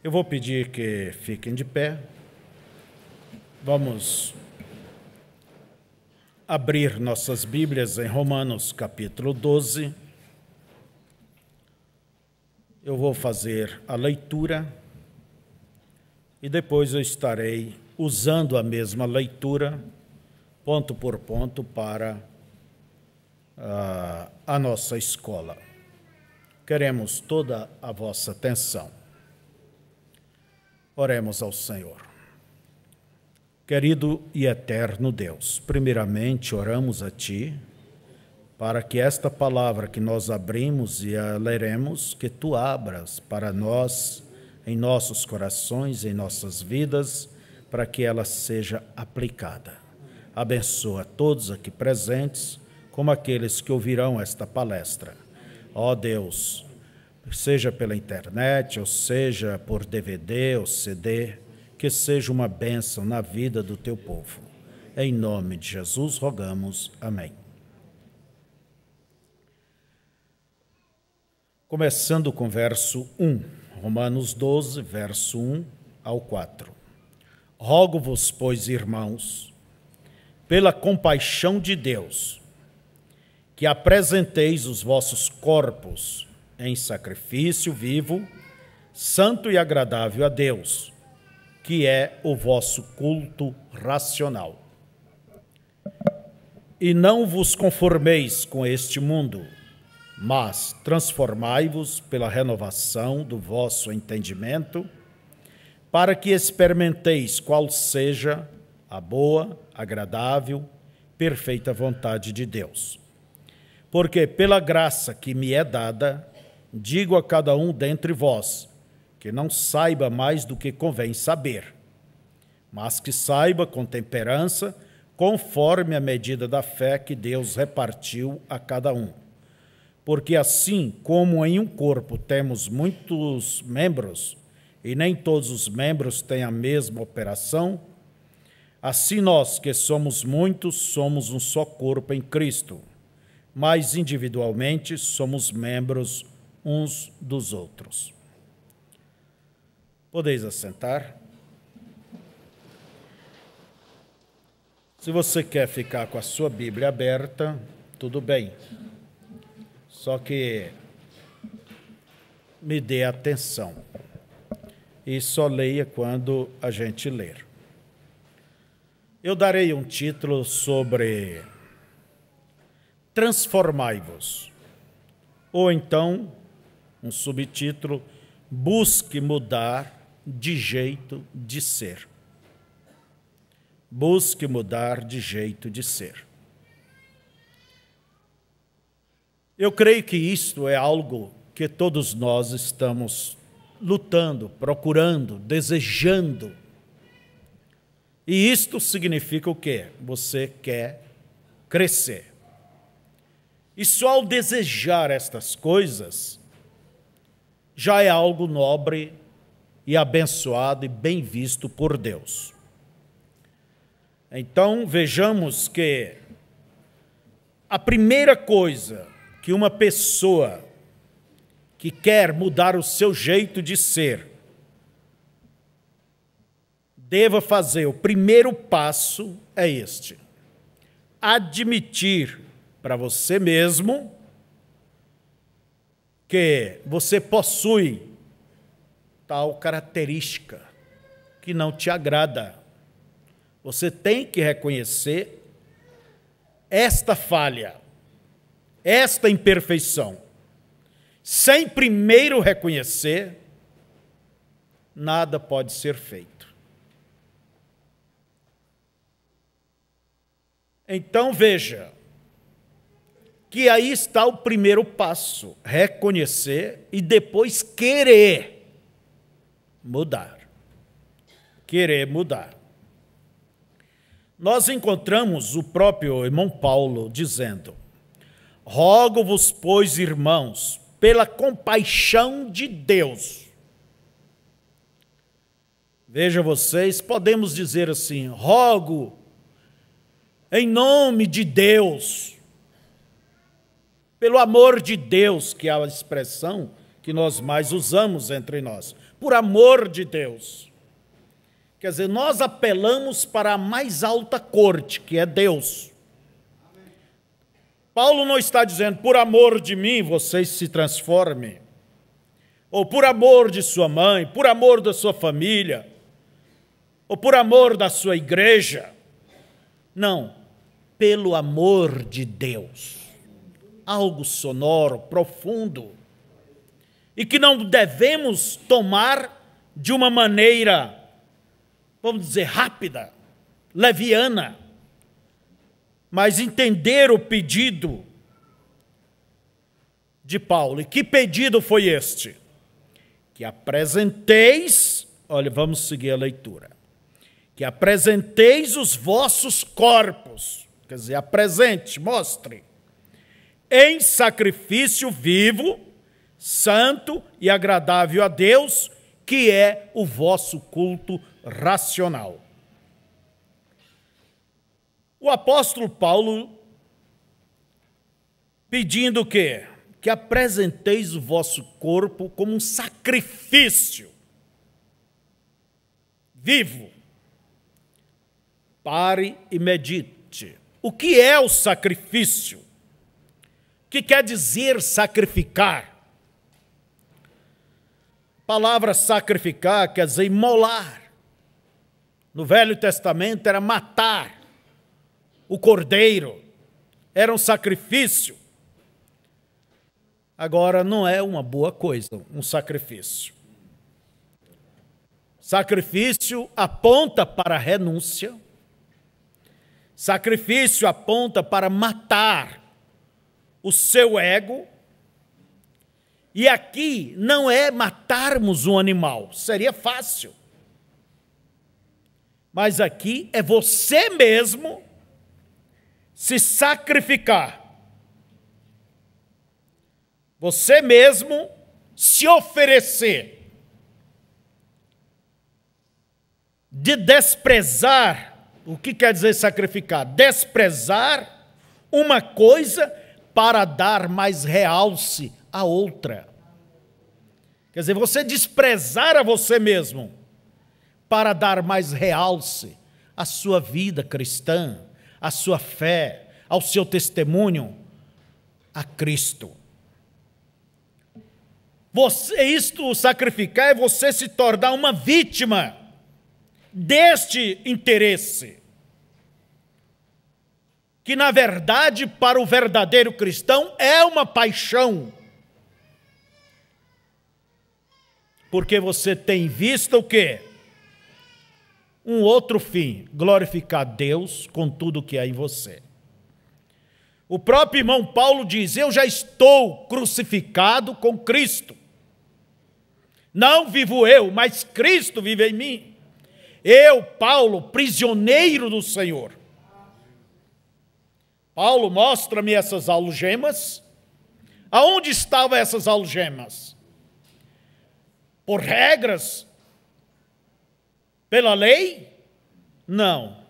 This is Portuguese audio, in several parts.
Eu vou pedir que fiquem de pé. Vamos abrir nossas Bíblias em Romanos capítulo 12. Eu vou fazer a leitura e depois eu estarei usando a mesma leitura, ponto por ponto, para a nossa escola. Queremos toda a vossa atenção. Oremos ao Senhor. Querido e eterno Deus, primeiramente oramos a Ti, para que esta palavra que nós abrimos e a leremos, que Tu abras para nós, em nossos corações, em nossas vidas, para que ela seja aplicada. Abençoa todos aqui presentes, como aqueles que ouvirão esta palestra. Ó Deus, seja pela internet, ou seja por DVD ou CD, que seja uma bênção na vida do Teu povo. Em nome de Jesus rogamos. Amém. Começando com verso 1, Romanos 12, verso 1 ao 4. Rogo-vos, pois, irmãos, pela compaixão de Deus, que apresenteis os vossos corpos em sacrifício vivo, santo e agradável a Deus, que é o vosso culto racional. E não vos conformeis com este mundo, mas transformai-vos pela renovação do vosso entendimento, para que experimenteis qual seja a boa, agradável, perfeita vontade de Deus. Porque pela graça que me é dada, digo a cada um dentre vós, que não saiba mais do que convém saber, mas que saiba com temperança, conforme a medida da fé que Deus repartiu a cada um. Porque assim como em um corpo temos muitos membros, e nem todos os membros têm a mesma operação, assim nós, que somos muitos, somos um só corpo em Cristo, mas individualmente somos membros uns dos outros. Podeis assentar. Se você quer ficar com a sua Bíblia aberta, tudo bem. Só que me dê atenção e só leia quando a gente ler. Eu darei um título sobre Transformai-vos, ou então um subtítulo, Busque mudar de jeito de ser. Busque mudar de jeito de ser. Eu creio que isto é algo que todos nós estamos lutando, procurando, desejando. E isto significa o quê? Você quer crescer. E só ao desejar estas coisas, já é algo nobre e abençoado e bem visto por Deus. Então, vejamos que a primeira coisa que uma pessoa que quer mudar o seu jeito de ser deva fazer, o primeiro passo é este: admitir para você mesmo que você possui tal característica que não te agrada. Você tem que reconhecer esta falha, esta imperfeição. Sem primeiro reconhecer, nada pode ser feito. Então veja que aí está o primeiro passo, reconhecer e depois querer mudar. Querer mudar. Nós encontramos o próprio irmão Paulo dizendo: rogo-vos, pois, irmãos, pela compaixão de Deus. Veja vocês, podemos dizer assim: rogo em nome de Deus, pelo amor de Deus, que é a expressão que nós mais usamos entre nós. Por amor de Deus. Quer dizer, nós apelamos para a mais alta corte, que é Deus. Paulo não está dizendo, por amor de mim, vocês se transformem. Ou por amor de sua mãe, por amor da sua família, ou por amor da sua igreja. Não, pelo amor de Deus. Algo sonoro, profundo. E que não devemos tomar de uma maneira, vamos dizer, rápida, leviana, mas entender o pedido de Paulo. E que pedido foi este? Que apresenteis, olha, vamos seguir a leitura. Que apresenteis os vossos corpos, quer dizer, apresente, mostre, em sacrifício vivo, santo e agradável a Deus, que é o vosso culto racional. O apóstolo Paulo pedindo o quê? Que apresenteis o vosso corpo como um sacrifício vivo. Pare e medite. O que é o sacrifício? O que quer dizer sacrificar? A palavra sacrificar quer dizer imolar. No Velho Testamento era matar o cordeiro, era um sacrifício. Agora, não é uma boa coisa, um sacrifício. Sacrifício aponta para a renúncia. Sacrifício aponta para matar o seu ego. E aqui não é matarmos um animal, seria fácil. Mas aqui é você mesmo se sacrificar. Você mesmo se oferecer. De desprezar, o que quer dizer sacrificar? Desprezar uma coisa para dar mais realce a outra. Quer dizer, você desprezar a você mesmo para dar mais realce à sua vida cristã, à sua fé, ao seu testemunho a Cristo. Isto sacrificar é você se tornar uma vítima deste interesse, que na verdade para o verdadeiro cristão é uma paixão, porque você tem visto o quê? Um outro fim, glorificar Deus com tudo que há em você. O próprio irmão Paulo diz, eu já estou crucificado com Cristo. Não vivo eu, mas Cristo vive em mim. Eu, Paulo, prisioneiro do Senhor. Paulo mostra-me essas algemas. Aonde estavam essas algemas? Por regras? Pela lei? Não.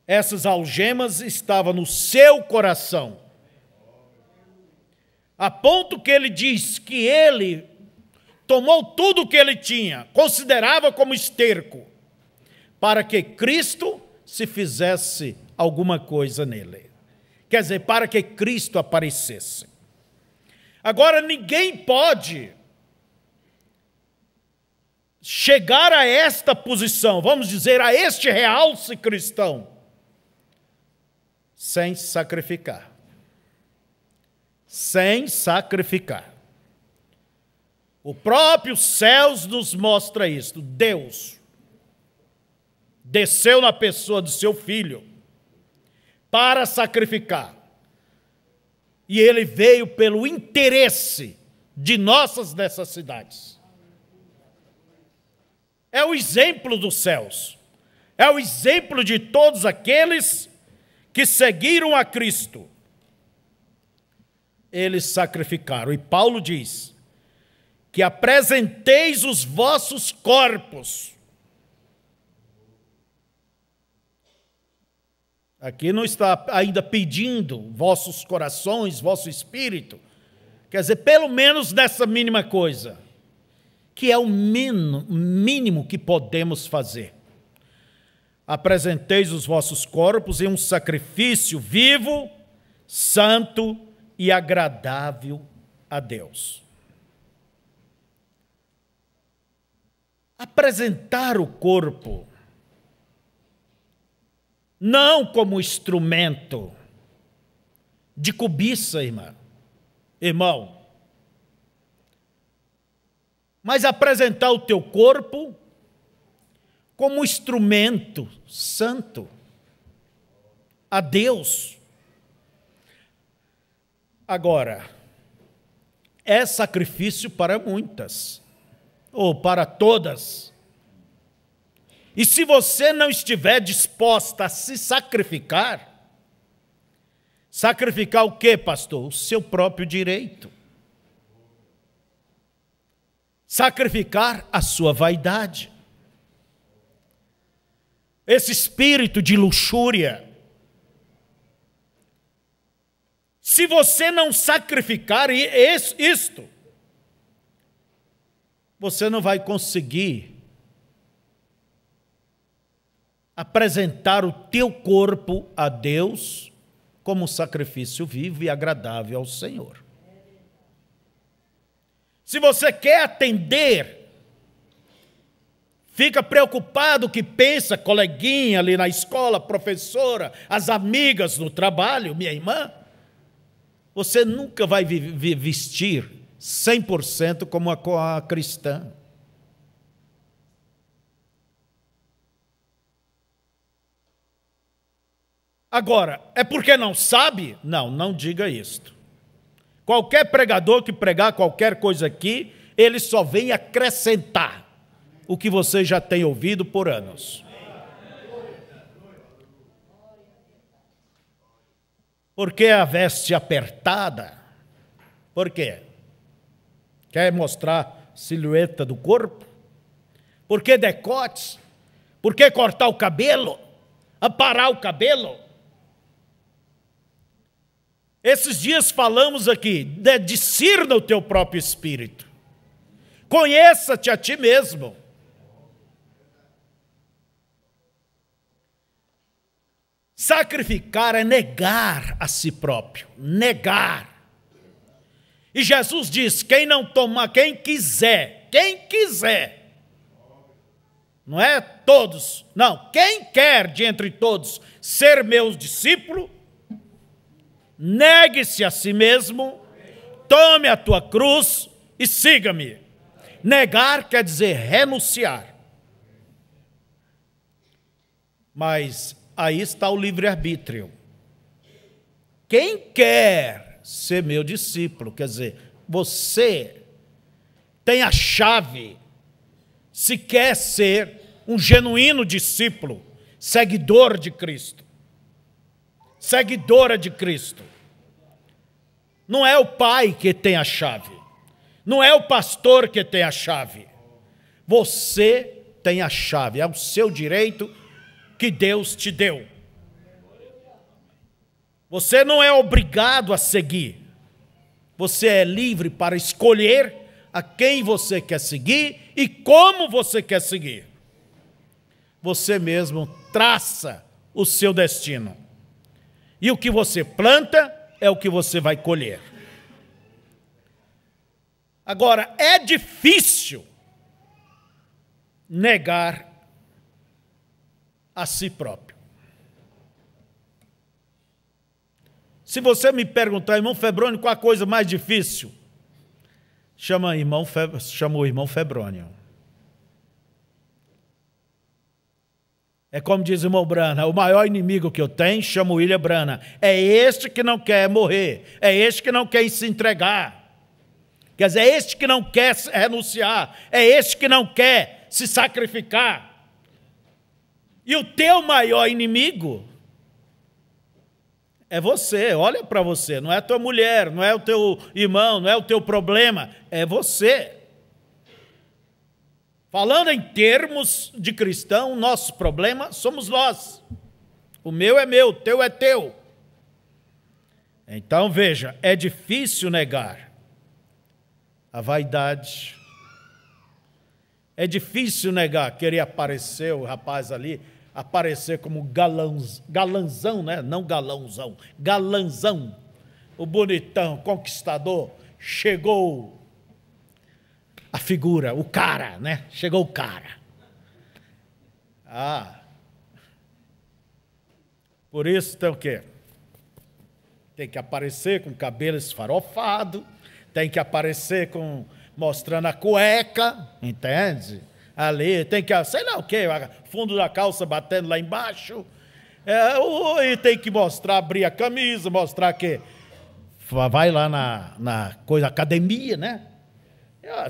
Essas algemas estavam no seu coração. A ponto que ele diz que ele tomou tudo o que ele tinha, considerava como esterco, para que Cristo se fizesse alguma coisa nele. Quer dizer, para que Cristo aparecesse. Agora, ninguém pode chegar a esta posição, vamos dizer, a este realce cristão, sem sacrificar. Sem sacrificar. O próprio céus nos mostra isto. Deus desceu na pessoa do seu Filho para sacrificar. E ele veio pelo interesse de nossas necessidades. É o exemplo dos céus. É o exemplo de todos aqueles que seguiram a Cristo. Eles sacrificaram. E Paulo diz que apresenteis os vossos corpos. Aqui não está ainda pedindo vossos corações, vosso espírito. Quer dizer, pelo menos nessa mínima coisa, que é o mínimo que podemos fazer. Apresenteis os vossos corpos em um sacrifício vivo, santo e agradável a Deus. Apresentar o corpo não como instrumento de cobiça, irmão, mas apresentar o teu corpo como instrumento santo a Deus. Agora, é sacrifício para muitas, ou para todas. E se você não estiver disposta a se sacrificar, sacrificar o quê, pastor? O seu próprio direito. Sacrificar a sua vaidade. Esse espírito de luxúria. Se você não sacrificar isto, você não vai conseguir apresentar o teu corpo a Deus como sacrifício vivo e agradável ao Senhor. Se você quer atender, fica preocupado que pensa coleguinha ali na escola, professora, as amigas no trabalho, minha irmã, você nunca vai vestir 100% como a cristã. Agora, é porque não sabe? Não, não diga isto. Qualquer pregador que pregar qualquer coisa aqui, ele só vem acrescentar o que você já tem ouvido por anos. Por que a veste apertada? Por quê? Quer mostrar a silhueta do corpo? Por que decotes? Por que cortar o cabelo? Aparar o cabelo? Esses dias falamos aqui, discirna o teu próprio espírito. Conheça-te a ti mesmo. Sacrificar é negar a si próprio, negar. E Jesus diz, quem quiser, não é todos, não, quem quer de entre todos ser meu discípulo, negue-se a si mesmo, tome a tua cruz e siga-me. Negar quer dizer renunciar. Mas aí está o livre-arbítrio. Quem quer ser meu discípulo, quer dizer, você tem a chave, se quer ser um genuíno discípulo, seguidor de Cristo, seguidora de Cristo. Não é o pai que tem a chave, não é o pastor que tem a chave, você tem a chave, é o seu direito que Deus te deu. Você não é obrigado a seguir. Você é livre para escolher a quem você quer seguir e como você quer seguir. Você mesmo traça o seu destino. E o que você planta é o que você vai colher. Agora, é difícil negar a si próprio. Se você me perguntar, irmão Febrônio, qual a coisa mais difícil? Chama o irmão Febrônio. É como diz o irmão Brana, o maior inimigo que eu tenho, chama o William Brana. É este que não quer morrer, é este que não quer se entregar. Quer dizer, é este que não quer renunciar, é este que não quer se sacrificar. E o teu maior inimigo é você, olha para você, não é a tua mulher, não é o teu irmão, não é o teu problema, é você. Falando em termos de cristão, nosso problema somos nós. O meu é meu, o teu é teu. Então veja, é difícil negar. a vaidade. É difícil negar, querer aparecer, o rapaz ali, aparecer como galanzão, né? Não galãozão, galanzão, o bonitão, conquistador. Chegou a figura, o cara, né? Chegou o cara. Por isso tem o quê? Tem que aparecer com cabelo esfarofado, tem que aparecer mostrando a cueca, entende? Ali, tem que, sei lá o quê, fundo da calça batendo lá embaixo. E tem que mostrar, abrir a camisa, mostrar que vai lá na coisa, academia, né?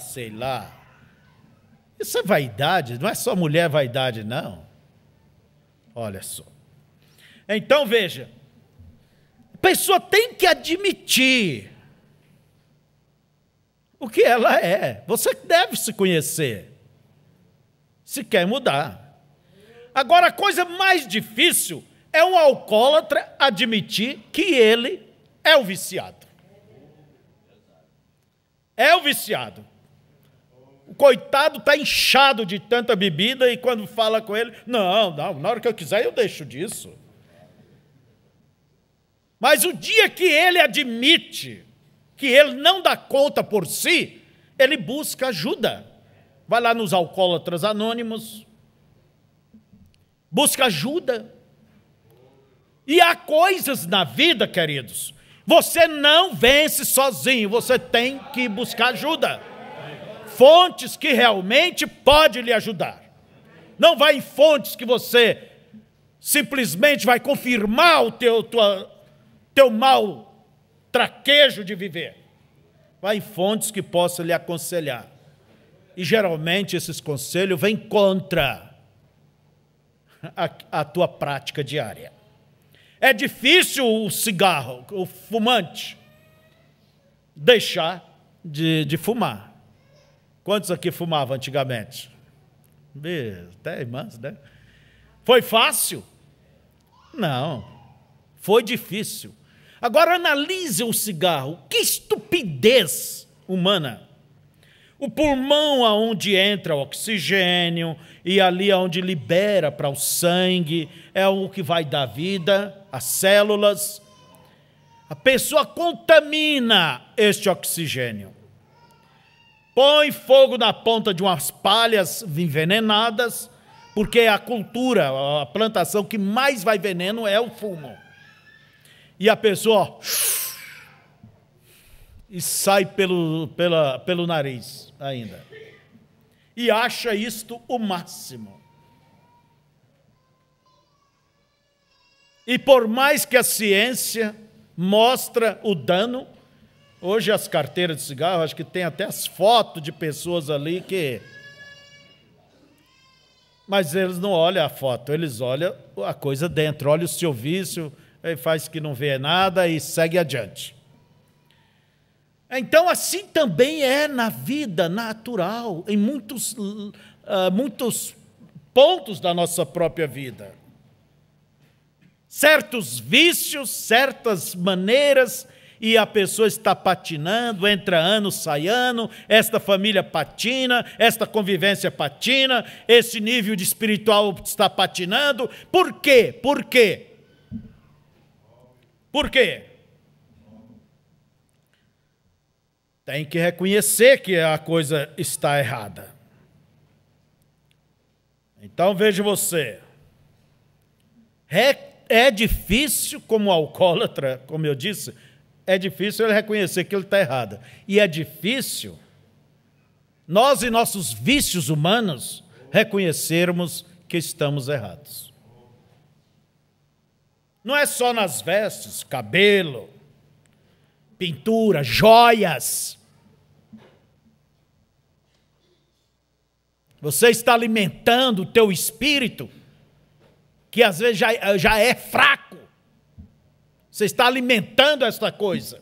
Sei lá. Isso é vaidade, não é só mulher vaidade, não. Olha só. Então, veja, a pessoa tem que admitir o que ela é. Você deve se conhecer, se quer mudar. Agora, a coisa mais difícil é um alcoólatra admitir que ele é o viciado. É o viciado. O coitado está inchado de tanta bebida e quando fala com ele, não, na hora que eu quiser eu deixo disso. Mas o dia que ele admite que ele não dá conta por si, ele busca ajuda. Vai lá nos alcoólatras anônimos, busca ajuda. E há coisas na vida, queridos, você não vence sozinho, você tem que buscar ajuda. Fontes que realmente podem lhe ajudar. Não vai em fontes que você simplesmente vai confirmar o teu mau traquejo de viver. Vai em fontes que possam lhe aconselhar. E geralmente esses conselhos vêm contra a tua prática diária. É difícil o cigarro, o fumante, deixar de fumar. Quantos aqui fumavam antigamente? Até irmãs, né? Foi fácil? Não. Foi difícil. Agora analise o cigarro. Que estupidez humana. O pulmão aonde entra o oxigênio e ali aonde libera para o sangue é o que vai dar vida, as células. A pessoa contamina este oxigênio. Põe fogo na ponta de umas palhas envenenadas, porque a cultura, a plantação que mais vai veneno é o fumo. E a pessoa e sai pelo nariz ainda. E acha isto o máximo. E por mais que a ciência mostra o dano, hoje as carteiras de cigarro, acho que tem até as fotos de pessoas ali que... Mas eles não olham a foto, eles olham a coisa dentro, olham o seu vício, ele faz que não vê nada e segue adiante. Então, assim também é na vida natural, em muitos pontos da nossa própria vida. Certos vícios, certas maneiras, e a pessoa está patinando, entra ano, sai ano, esta família patina, esta convivência patina, esse nível de espiritual está patinando. Por quê? Por quê? Por quê? Tem que reconhecer que a coisa está errada. Então veja você, é difícil como alcoólatra, como eu disse, é difícil ele reconhecer que ele está errado. E é difícil nós e nossos vícios humanos reconhecermos que estamos errados. Não é só nas vestes, cabelo, pintura, joias. Você está alimentando o teu espírito, que às vezes já é fraco. Você está alimentando esta coisa.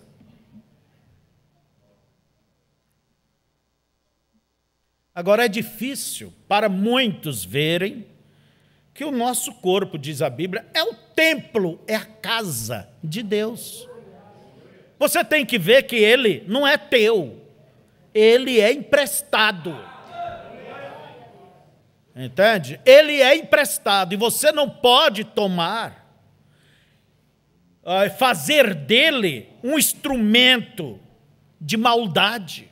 Agora é difícil para muitos verem que o nosso corpo, diz a Bíblia, é o templo, é a casa de Deus. Você tem que ver que ele não é teu, ele é emprestado. Entende? Ele é emprestado e você não pode tomar, fazer dele um instrumento de maldade,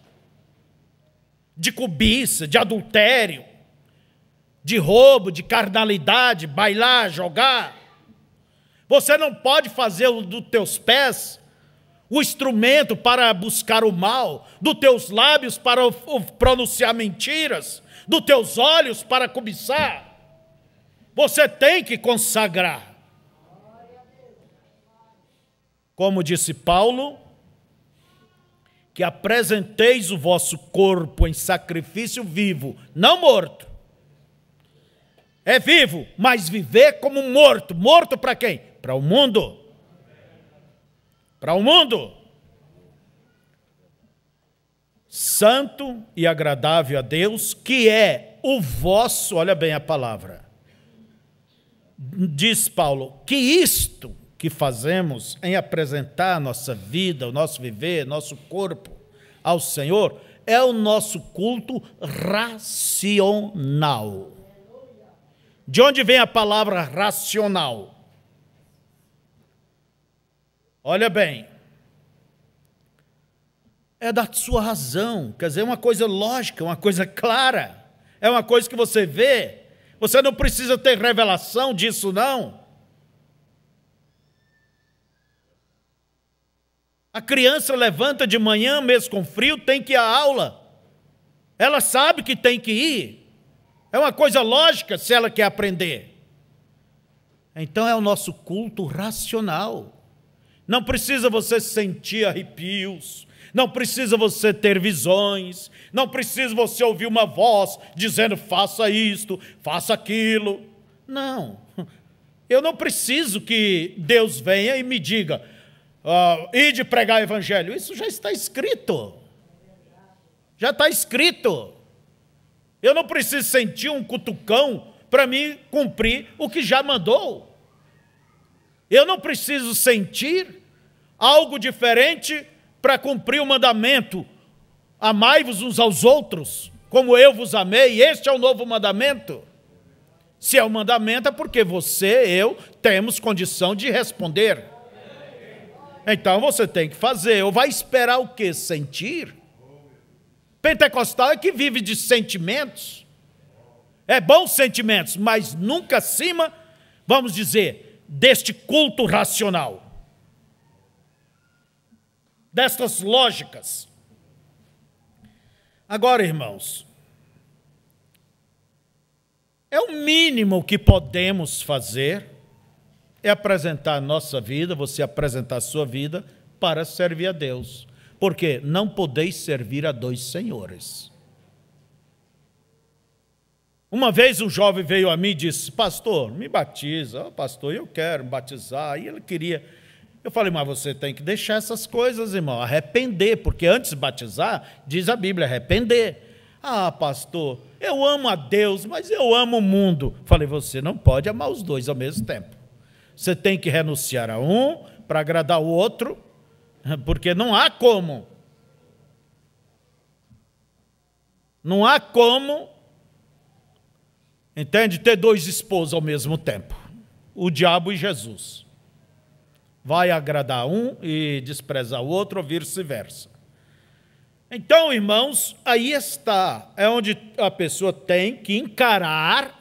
de cobiça, de adultério, de roubo, de carnalidade, bailar, jogar. Você não pode fazer dos teus pés o instrumento para buscar o mal, dos teus lábios para pronunciar mentiras, dos teus olhos para cobiçar. Você tem que consagrar. Como disse Paulo, que apresenteis o vosso corpo em sacrifício vivo, não morto. É vivo, mas viver como morto. Morto para quem? Para o mundo. Para o mundo. Santo e agradável a Deus, que é o vosso, olha bem a palavra. Diz Paulo, que isto que fazemos em apresentar a nossa vida, o nosso viver, nosso corpo ao Senhor, é o nosso culto racional. De onde vem a palavra racional? Olha bem, é da sua razão, quer dizer, é uma coisa lógica, uma coisa clara, é uma coisa que você vê, você não precisa ter revelação disso não. A criança levanta de manhã, mesmo com frio, tem que ir à aula, ela sabe que tem que ir, é uma coisa lógica se ela quer aprender. Então é o nosso culto racional. Não precisa você sentir arrepios, não precisa você ter visões, não precisa você ouvir uma voz dizendo faça isto, faça aquilo. Não, eu não preciso que Deus venha e me diga, ide pregar o evangelho. Isso já está escrito, já está escrito. Eu não preciso sentir um cutucão para mim cumprir o que já mandou. Eu não preciso sentir algo diferente para cumprir o mandamento. Amai-vos uns aos outros, como eu vos amei. Este é o novo mandamento. Se é o mandamento, é porque você e eu temos condição de responder. Então você tem que fazer. Ou vai esperar o quê? Sentir? Pentecostal é que vive de sentimentos. É bons sentimentos, mas nunca acima, vamos dizer, deste culto racional. Destas lógicas. Agora, irmãos, é o mínimo que podemos fazer, é apresentar a nossa vida, você apresentar a sua vida para servir a Deus. Porque não podeis servir a dois senhores. Uma vez um jovem veio a mim e disse, pastor, me batiza. Pastor, eu quero me batizar. E ele queria. Eu falei, mas você tem que deixar essas coisas, irmão, arrepender, porque antes de batizar, diz a Bíblia, arrepender. Ah, pastor, eu amo a Deus, mas eu amo o mundo. Falei, você não pode amar os dois ao mesmo tempo. Você tem que renunciar a um para agradar o outro, porque não há como. Não há como, entende, ter dois esposos ao mesmo tempo. O diabo e Jesus. Vai agradar um e desprezar o outro, ou vice-versa. Então, irmãos, aí está. É onde a pessoa tem que encarar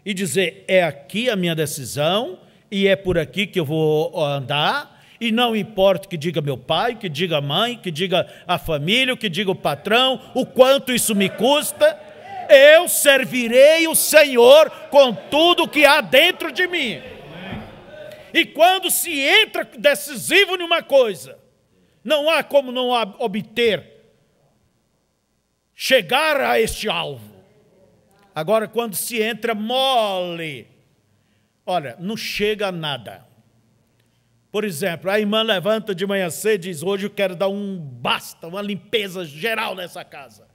e dizer, é aqui a minha decisão, e é por aqui que eu vou andar, e não importa que diga meu pai, que diga a mãe, que diga a família, que diga o patrão, o quanto isso me custa, eu servirei o Senhor com tudo que há dentro de mim. E quando se entra decisivo numa coisa, não há como não obter, chegar a este alvo. Agora, quando se entra mole, olha, não chega a nada. Por exemplo, a irmã levanta de manhã cedo e diz, hoje eu quero dar basta, uma limpeza geral nessa casa.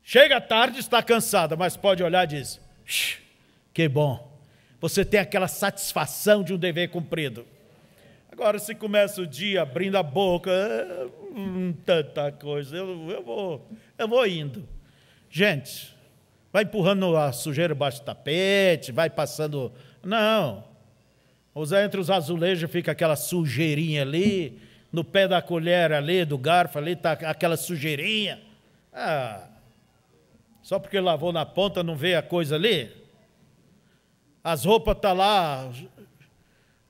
Chega à tarde, está cansada, mas pode olhar e diz, que bom. Você tem aquela satisfação de um dever cumprido. Agora, se começa o dia abrindo a boca, tanta coisa. Eu vou indo. Gente, vai empurrando a sujeira embaixo do tapete, vai passando... Não. Entre os azulejos fica aquela sujeirinha ali, no pé da colher ali, do garfo ali, está aquela sujeirinha. Só porque lavou na ponta não vê a coisa ali? As roupas estão lá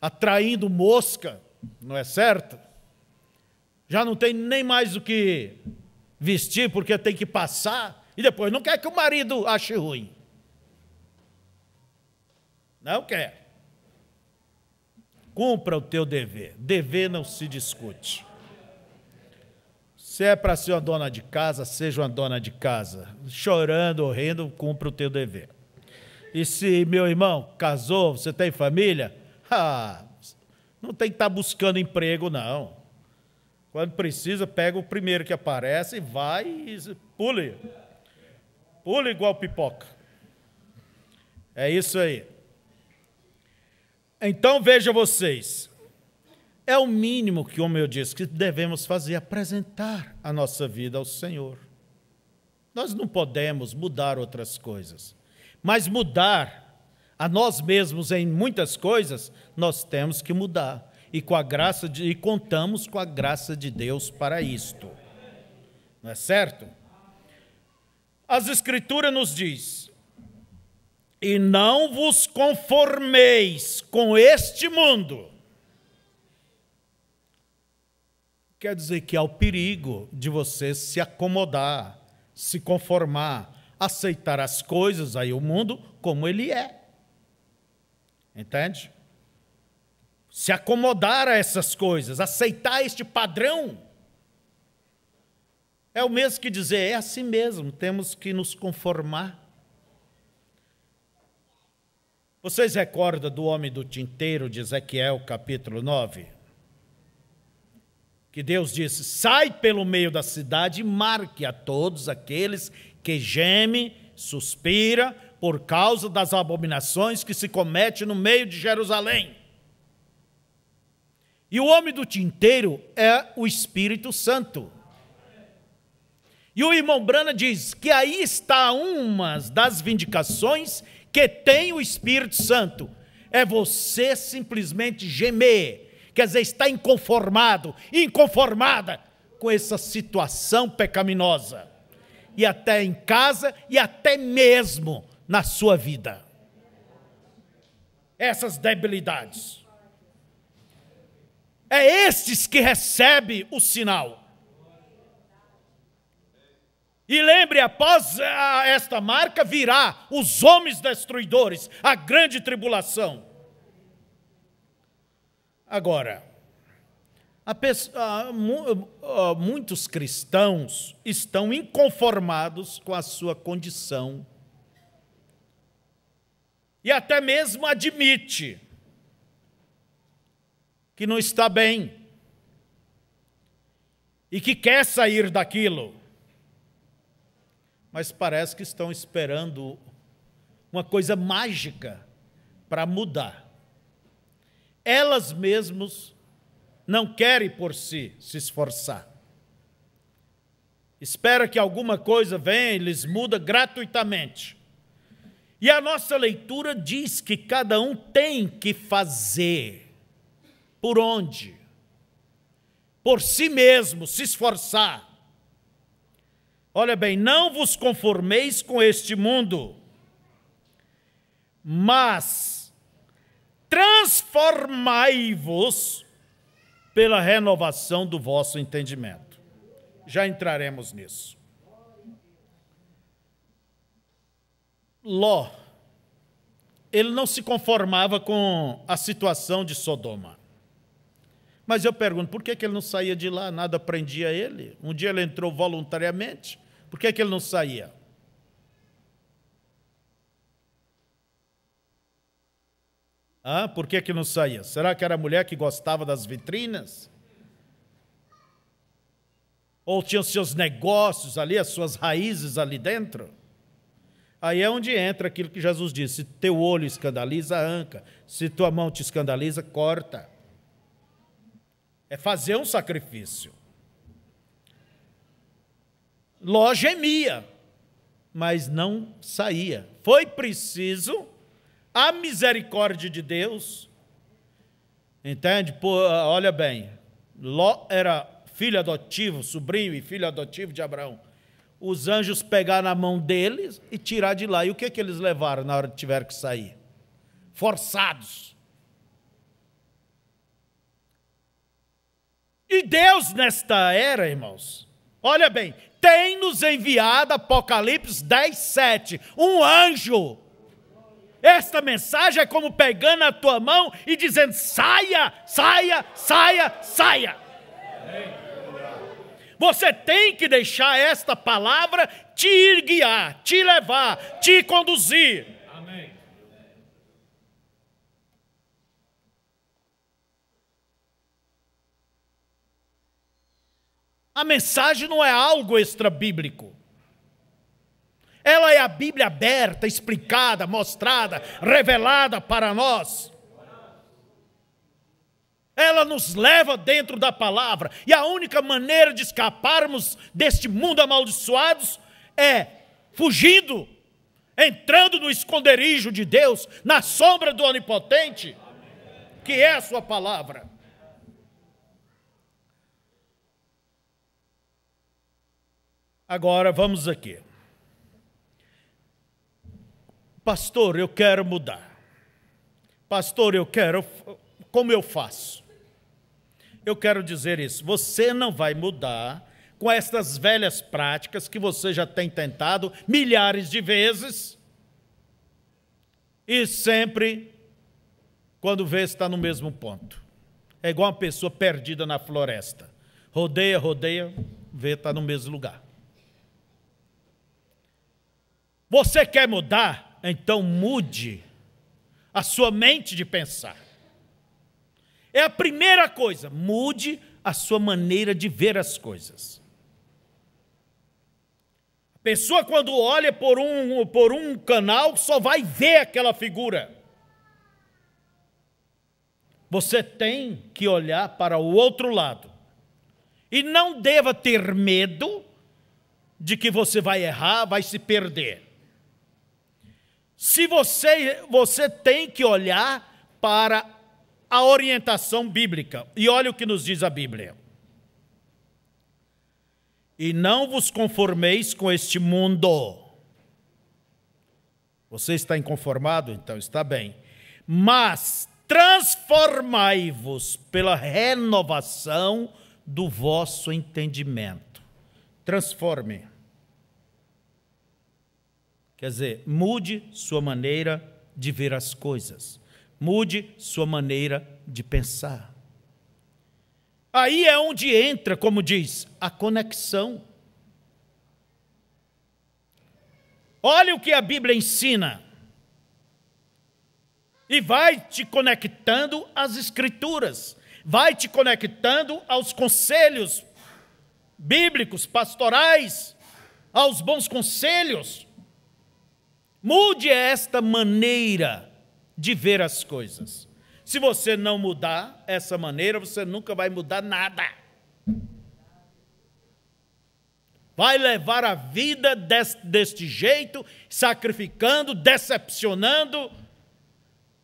atraindo mosca, não é certo? Já não tem nem mais o que vestir porque tem que passar e depois não quer que o marido ache ruim. Não quer. Cumpra o teu dever. Dever não se discute. Se é para ser uma dona de casa, seja uma dona de casa. Chorando ou rindo, cumpra o teu dever. E se, meu irmão, casou, você tem família, não tem que estar buscando emprego, não. Quando precisa, pega o primeiro que aparece e vai e pule. Pule igual pipoca. É isso aí. Então, veja vocês. É o mínimo que, como eu disse, que devemos fazer, apresentar a nossa vida ao Senhor. Nós não podemos mudar outras coisas. Mas mudar a nós mesmos em muitas coisas, nós temos que mudar. E contamos com a graça de Deus para isto. Não é certo? As Escrituras nos diz: e não vos conformeis com este mundo. Quer dizer que há o perigo de você se acomodar, se conformar, aceitar as coisas, aí o mundo, como ele é. Entende? Se acomodar a essas coisas, aceitar este padrão. É o mesmo que dizer, é assim mesmo, temos que nos conformar. Vocês recordam do homem do tinteiro de Ezequiel, capítulo 9? Que Deus disse, sai pelo meio da cidade e marque a todos aqueles que gemem, suspira por causa das abominações que se cometem no meio de Jerusalém. E o homem do tinteiro é o Espírito Santo. E o irmão Brana diz que aí está uma das vindicações que tem o Espírito Santo. É você simplesmente gemer, quer dizer, está inconformado, inconformada com essa situação pecaminosa. E até em casa e até mesmo na sua vida. Essas debilidades. É estes que recebem o sinal. E lembre, após esta marca virá os homens destruidores, a grande tribulação. Agora, muitos cristãos estão inconformados com a sua condição. E até mesmo admite que não está bem e que quer sair daquilo. Mas parece que estão esperando uma coisa mágica para mudar. Elas mesmas não querem por si se esforçar. Espera que alguma coisa venha e lhes muda gratuitamente. E a nossa leitura diz que cada um tem que fazer. Por onde? Por si mesmo, se esforçar. Olha bem, não vos conformeis com este mundo, mas transformai-vos pela renovação do vosso entendimento. Já entraremos nisso. Ló, ele não se conformava com a situação de Sodoma. Mas eu pergunto, por que ele não saía de lá? Nada prendia ele. Um dia ele entrou voluntariamente. Por que ele não saía? Por que não saía? Será que era a mulher que gostava das vitrinas? Ou tinha os seus negócios ali, as suas raízes ali dentro? Aí é onde entra aquilo que Jesus disse: se teu olho escandaliza, arranca. Se tua mão te escandaliza, corta. É fazer um sacrifício. Ló gemia, mas não saía. Foi preciso a misericórdia de Deus. Entende? Olha bem, Ló era filho adotivo, sobrinho e filho adotivo de Abraão. Os anjos pegaram na mão deles e tirar de lá. E o que eles levaram na hora que tiveram que sair? Forçados. E Deus, nesta era, irmãos, olha bem, tem nos enviado, Apocalipse 10:7, um anjo. Esta mensagem é como pegando a tua mão e dizendo: saia, saia, saia, saia. Você tem que deixar esta palavra te guiar, te levar, te conduzir. Amém. A mensagem não é algo extra-bíblico. Ela é a Bíblia aberta, explicada, mostrada, revelada para nós. Ela nos leva dentro da palavra. E a única maneira de escaparmos deste mundo amaldiçoados é fugindo, entrando no esconderijo de Deus, na sombra do Onipotente, que é a sua palavra. Agora vamos aqui. Pastor, eu quero mudar. Pastor, como eu faço? Eu quero dizer isso, você não vai mudar com estas velhas práticas que você já tem tentado milhares de vezes e sempre, quando vê, está no mesmo ponto. É igual uma pessoa perdida na floresta. Rodeia, rodeia, vê, está no mesmo lugar. Você quer mudar? Então mude a sua mente de pensar. É a primeira coisa, mude a sua maneira de ver as coisas. A pessoa, quando olha por um canal, só vai ver aquela figura. Você tem que olhar para o outro lado. E não deva ter medo de que você vai errar, vai se perder. Se você tem que olhar para a orientação bíblica. E olha o que nos diz a Bíblia. E não vos conformeis com este mundo. Você está inconformado? Então está bem. Mas transformai-vos pela renovação do vosso entendimento. Transforme. Quer dizer, mude sua maneira de ver as coisas. Mude sua maneira de pensar. Aí é onde entra, como diz, a conexão. Olha o que a Bíblia ensina. E vai te conectando às Escrituras. Vai te conectando aos conselhos bíblicos, pastorais, aos bons conselhos. Mude esta maneira de ver as coisas. Se você não mudar essa maneira, você nunca vai mudar nada. Vai levar a vida deste jeito, sacrificando, decepcionando,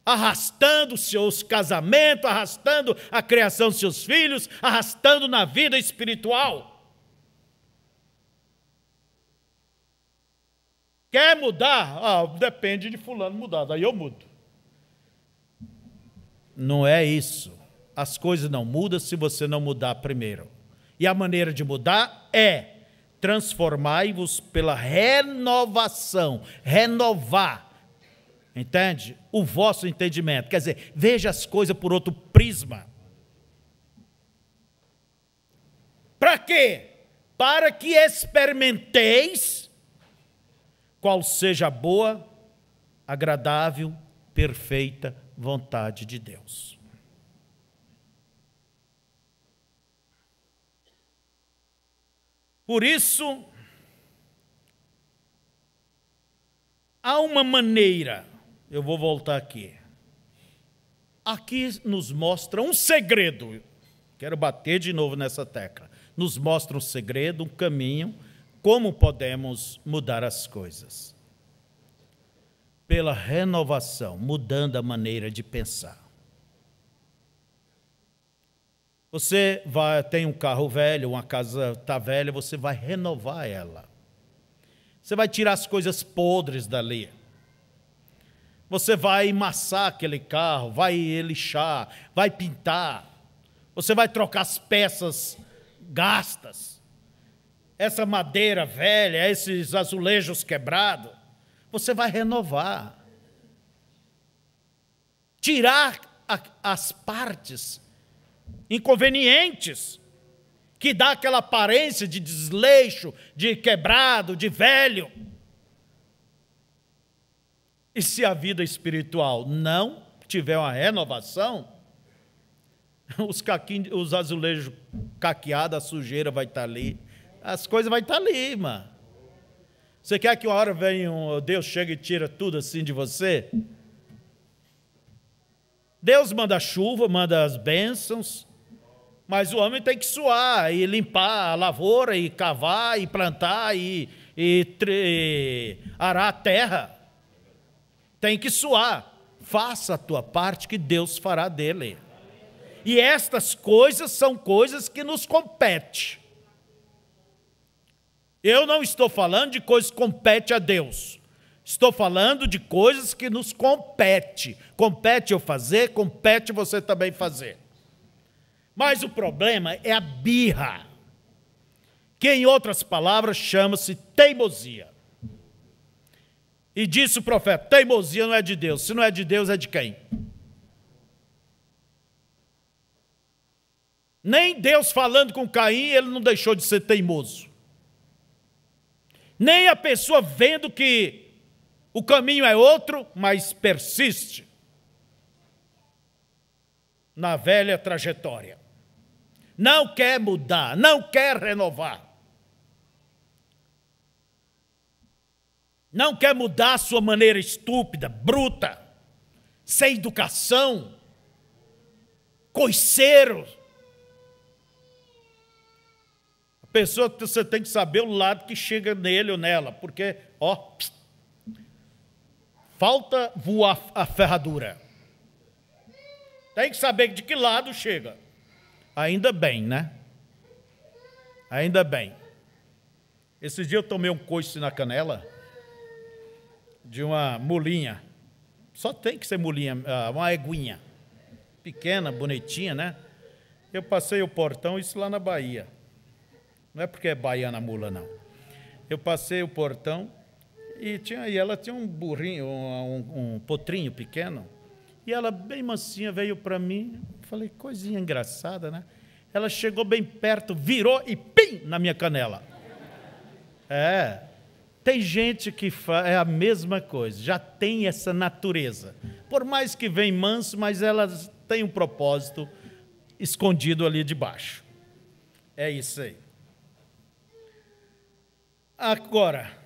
arrastando seus casamentos, arrastando a criação dos seus filhos, arrastando na vida espiritual. Quer mudar? Depende de fulano mudar, daí eu mudo. Não é isso. As coisas não mudam se você não mudar primeiro. E a maneira de mudar é transformai-vos pela renovação. Renovar. Entende? O vosso entendimento. Quer dizer, veja as coisas por outro prisma. Para quê? Para que experimenteis qual seja a boa, agradável, perfeita vontade de Deus. Por isso, há uma maneira, eu vou voltar aqui. Aqui nos mostra um segredo, quero bater de novo nessa tecla, nos mostra um segredo, um caminho, Como podemos mudar as coisas? Pela renovação, mudando a maneira de pensar. Você tem um carro velho, uma casa está velha, você vai renovar ela. Você vai tirar as coisas podres dali. Você vai emassar aquele carro, vai lixar, vai pintar. Você vai trocar as peças gastas. Essa madeira velha, esses azulejos quebrados, você vai renovar. Tirar as partes inconvenientes que dá aquela aparência de desleixo, de quebrado, de velho. E se a vida espiritual não tiver uma renovação, os azulejos caqueados, a sujeira vai estar ali, as coisas vão estar ali, irmã. Você quer que uma hora venha Deus chegue e tira tudo assim de você? Deus manda chuva, manda as bênçãos, mas o homem tem que suar e limpar a lavoura, e cavar, e plantar, e arar a terra. Tem que suar. Faça a tua parte que Deus fará dele. E estas coisas são coisas que nos competem. Eu não estou falando de coisas que competem a Deus. Estou falando de coisas que nos competem. Compete eu fazer, compete você também fazer. Mas o problema é a birra, que em outras palavras chama-se teimosia. E disse o profeta, teimosia não é de Deus. Se não é de Deus, é de quem? Nem Deus falando com Caim, ele não deixou de ser teimoso. Nem a pessoa vendo que o caminho é outro, mas persiste na velha trajetória. Não quer mudar, não quer renovar. Não quer mudar a sua maneira estúpida, bruta, sem educação, coiceiro. A pessoa que você tem que saber o lado que chega nele ou nela, porque, falta voar a ferradura. Tem que saber de que lado chega. Ainda bem, né? Ainda bem. Esse dia eu tomei um coice na canela de uma mulinha. Só tem que ser mulinha, uma eguinha. Pequena, bonitinha, né? Eu passei o portão, isso lá na Bahia. Não é porque é baiana a mula, não. Eu passei o portão e ela tinha um burrinho, um potrinho pequeno. E ela, bem mansinha, veio para mim. Falei, coisinha engraçada, né? Ela chegou bem perto, virou e pim, na minha canela. Tem gente que é a mesma coisa, já tem essa natureza. Por mais que vem manso, mas elas têm um propósito escondido ali debaixo. É isso aí. Agora,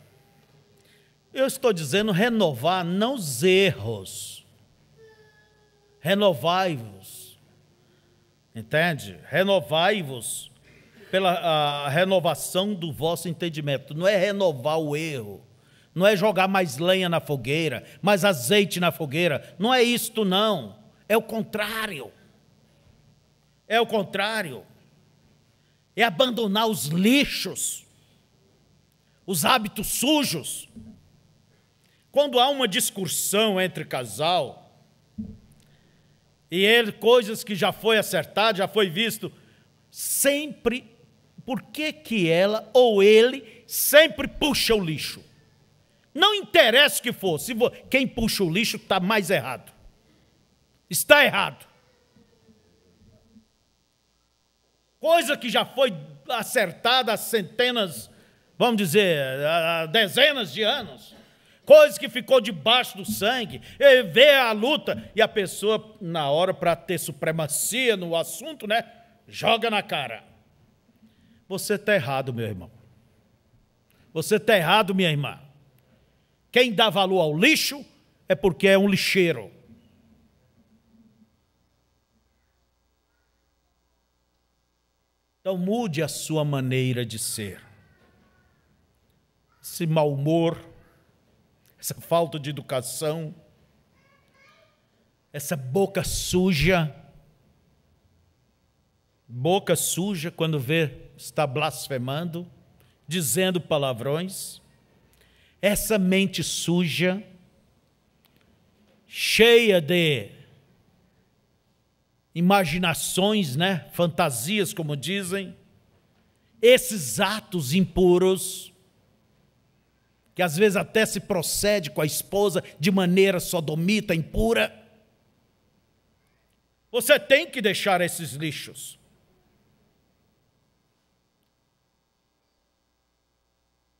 eu estou dizendo renovar, não os erros. Renovai-vos. Entende? Renovai-vos pela renovação do vosso entendimento. Não é renovar o erro. Não é jogar mais lenha na fogueira, mais azeite na fogueira. Não é isto, não. É o contrário. É o contrário. É abandonar os lixos, os hábitos sujos. Quando há uma discussão entre casal, e coisas que já foi acertado, já foi visto, sempre, por que ela ou ele sempre puxa o lixo? Não interessa o que for, quem puxa o lixo está mais errado. Está errado. Coisa que já foi acertada há centenas, vamos dizer, há dezenas de anos. Coisa que ficou debaixo do sangue, e vê a luta, e a pessoa, na hora, para ter supremacia no assunto, né, joga na cara. Você está errado, meu irmão. Você está errado, minha irmã. Quem dá valor ao lixo é porque é um lixeiro. Então mude a sua maneira de ser. esse mau humor, essa falta de educação, essa boca suja quando vê está blasfemando, dizendo palavrões, essa mente suja, cheia de imaginações, né? Fantasias, como dizem, esses atos impuros, que às vezes até se procede com a esposa de maneira sodomita, impura. Você tem que deixar esses lixos.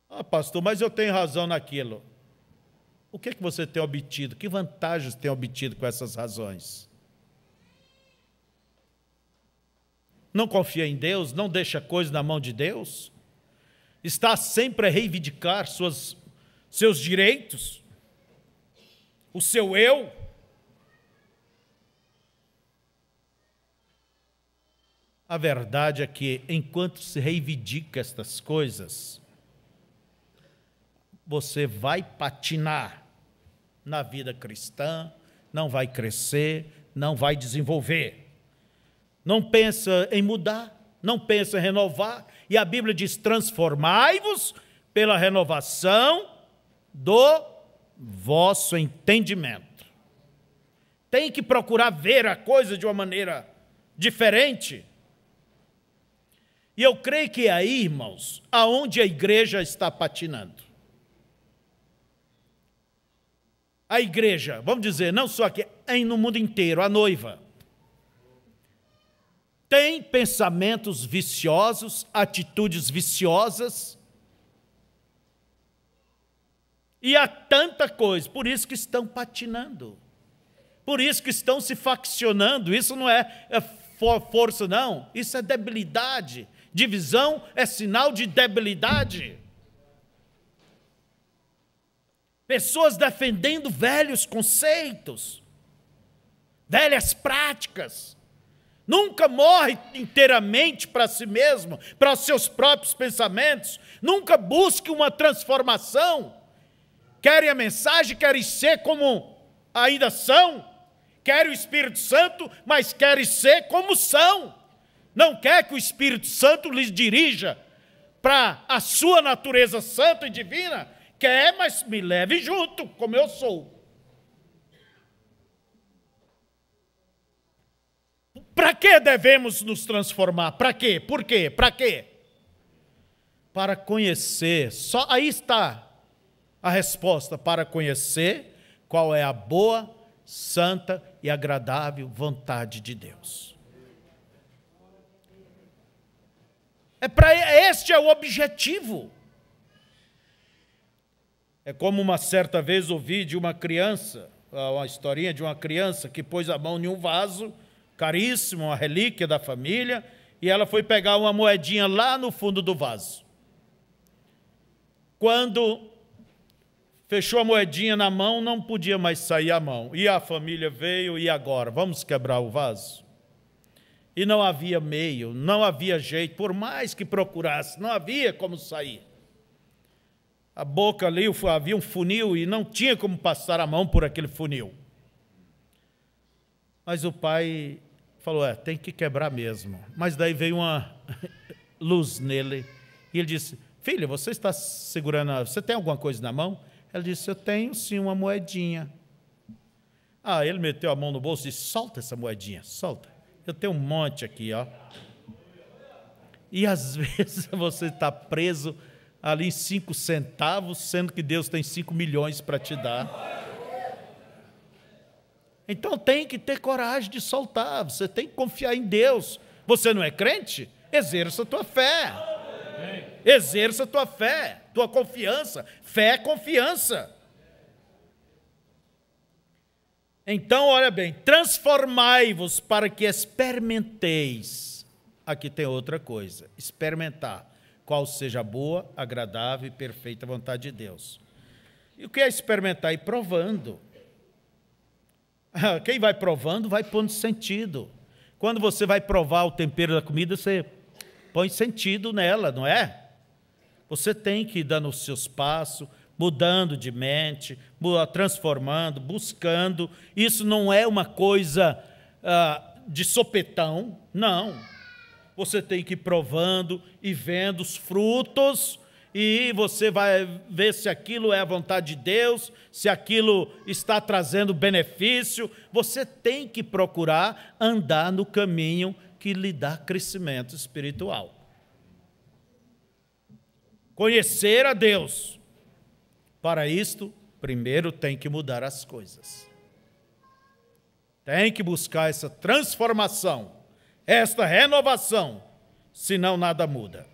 Ah, pastor, mas eu tenho razão naquilo. O que você tem obtido? Que vantagens tem obtido com essas razões? Não confia em Deus? Não deixa coisa na mão de Deus? Está sempre a reivindicar seus direitos? O seu eu? A verdade é que, enquanto se reivindica estas coisas, você vai patinar na vida cristã, não vai crescer, não vai desenvolver. Não pensa em mudar, não pensa em renovar. E a Bíblia diz, transformai-vos pela renovação do vosso entendimento. Tem que procurar ver a coisa de uma maneira diferente. E eu creio que é aí, irmãos, aonde a igreja está patinando. A igreja, vamos dizer, não só aqui, no mundo inteiro, a noiva, tem pensamentos viciosos, atitudes viciosas, e há tanta coisa, por isso que estão patinando, por isso que estão se faccionando. Isso não é força, não, isso é debilidade. Divisão é sinal de debilidade. Pessoas defendendo velhos conceitos, velhas práticas. Nunca morre inteiramente para si mesmo, para os seus próprios pensamentos. Nunca busque uma transformação. Querem a mensagem, querem ser como ainda são. Querem o Espírito Santo, mas querem ser como são. Não quer que o Espírito Santo lhes dirija para a sua natureza santa e divina. Quer, mas me leve junto, como eu sou. Para que devemos nos transformar? Para quê? Por quê? Para quê? Para conhecer, só aí está a resposta, para conhecer qual é a boa, santa e agradável vontade de Deus. Este é o objetivo. É como uma certa vez ouvi de uma criança, uma historinha de uma criança que pôs a mão em um vaso caríssimo, uma relíquia da família, e ela foi pegar uma moedinha lá no fundo do vaso. Quando fechou a moedinha na mão, não podia mais sair a mão. E a família veio, e agora? Vamos quebrar o vaso? E não havia meio, não havia jeito, por mais que procurasse, não havia como sair. A boca ali, havia um funil, e não tinha como passar a mão por aquele funil. Mas o pai falou, tem que quebrar mesmo. Mas daí veio uma luz nele, e ele disse, filha, você está segurando, você tem alguma coisa na mão? Ela disse, eu tenho sim uma moedinha. Ele meteu a mão no bolso e disse, solta essa moedinha, solta. Eu tenho um monte aqui, ó. E às vezes você está preso ali em 5 centavos, sendo que Deus tem 5 milhões para te dar. Então tem que ter coragem de soltar, você tem que confiar em Deus. Você não é crente? Exerça a tua fé. Exerça a tua fé, tua confiança. Fé é confiança. Então, olha bem, transformai-vos para que experimenteis. Aqui tem outra coisa, experimentar qual seja a boa, agradável e perfeita vontade de Deus. E o que é experimentar? Ir provando. Quem vai provando, vai pondo sentido. Quando você vai provar o tempero da comida, você põe sentido nela, não é? Você tem que ir dando os seus passos, mudando de mente, transformando, buscando. Isso não é uma coisa de sopetão, não. Você tem que ir provando e vendo os frutos, e você vai ver se aquilo é a vontade de Deus, se aquilo está trazendo benefício. Você tem que procurar andar no caminho que lhe dá crescimento espiritual. Conhecer a Deus. Para isto, primeiro tem que mudar as coisas. Tem que buscar essa transformação, esta renovação, senão nada muda.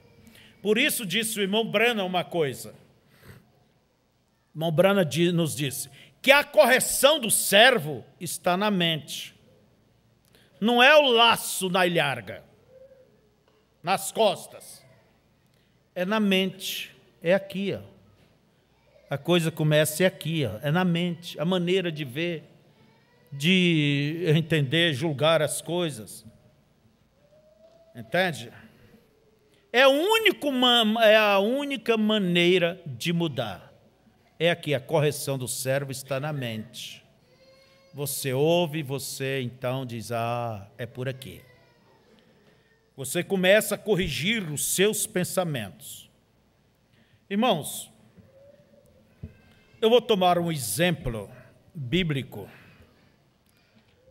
Por isso disse o irmão Branham uma coisa. O irmão Branham nos disse que a correção do servo está na mente. Não é o laço na ilharga, nas costas. É na mente, é aqui, ó. A coisa começa aqui, ó. É na mente, a maneira de ver, de entender, julgar as coisas. Entende? É a única maneira de mudar. É aqui, a correção do servo está na mente. Você ouve, você então diz, é por aqui. Você começa a corrigir os seus pensamentos. Irmãos, eu vou tomar um exemplo bíblico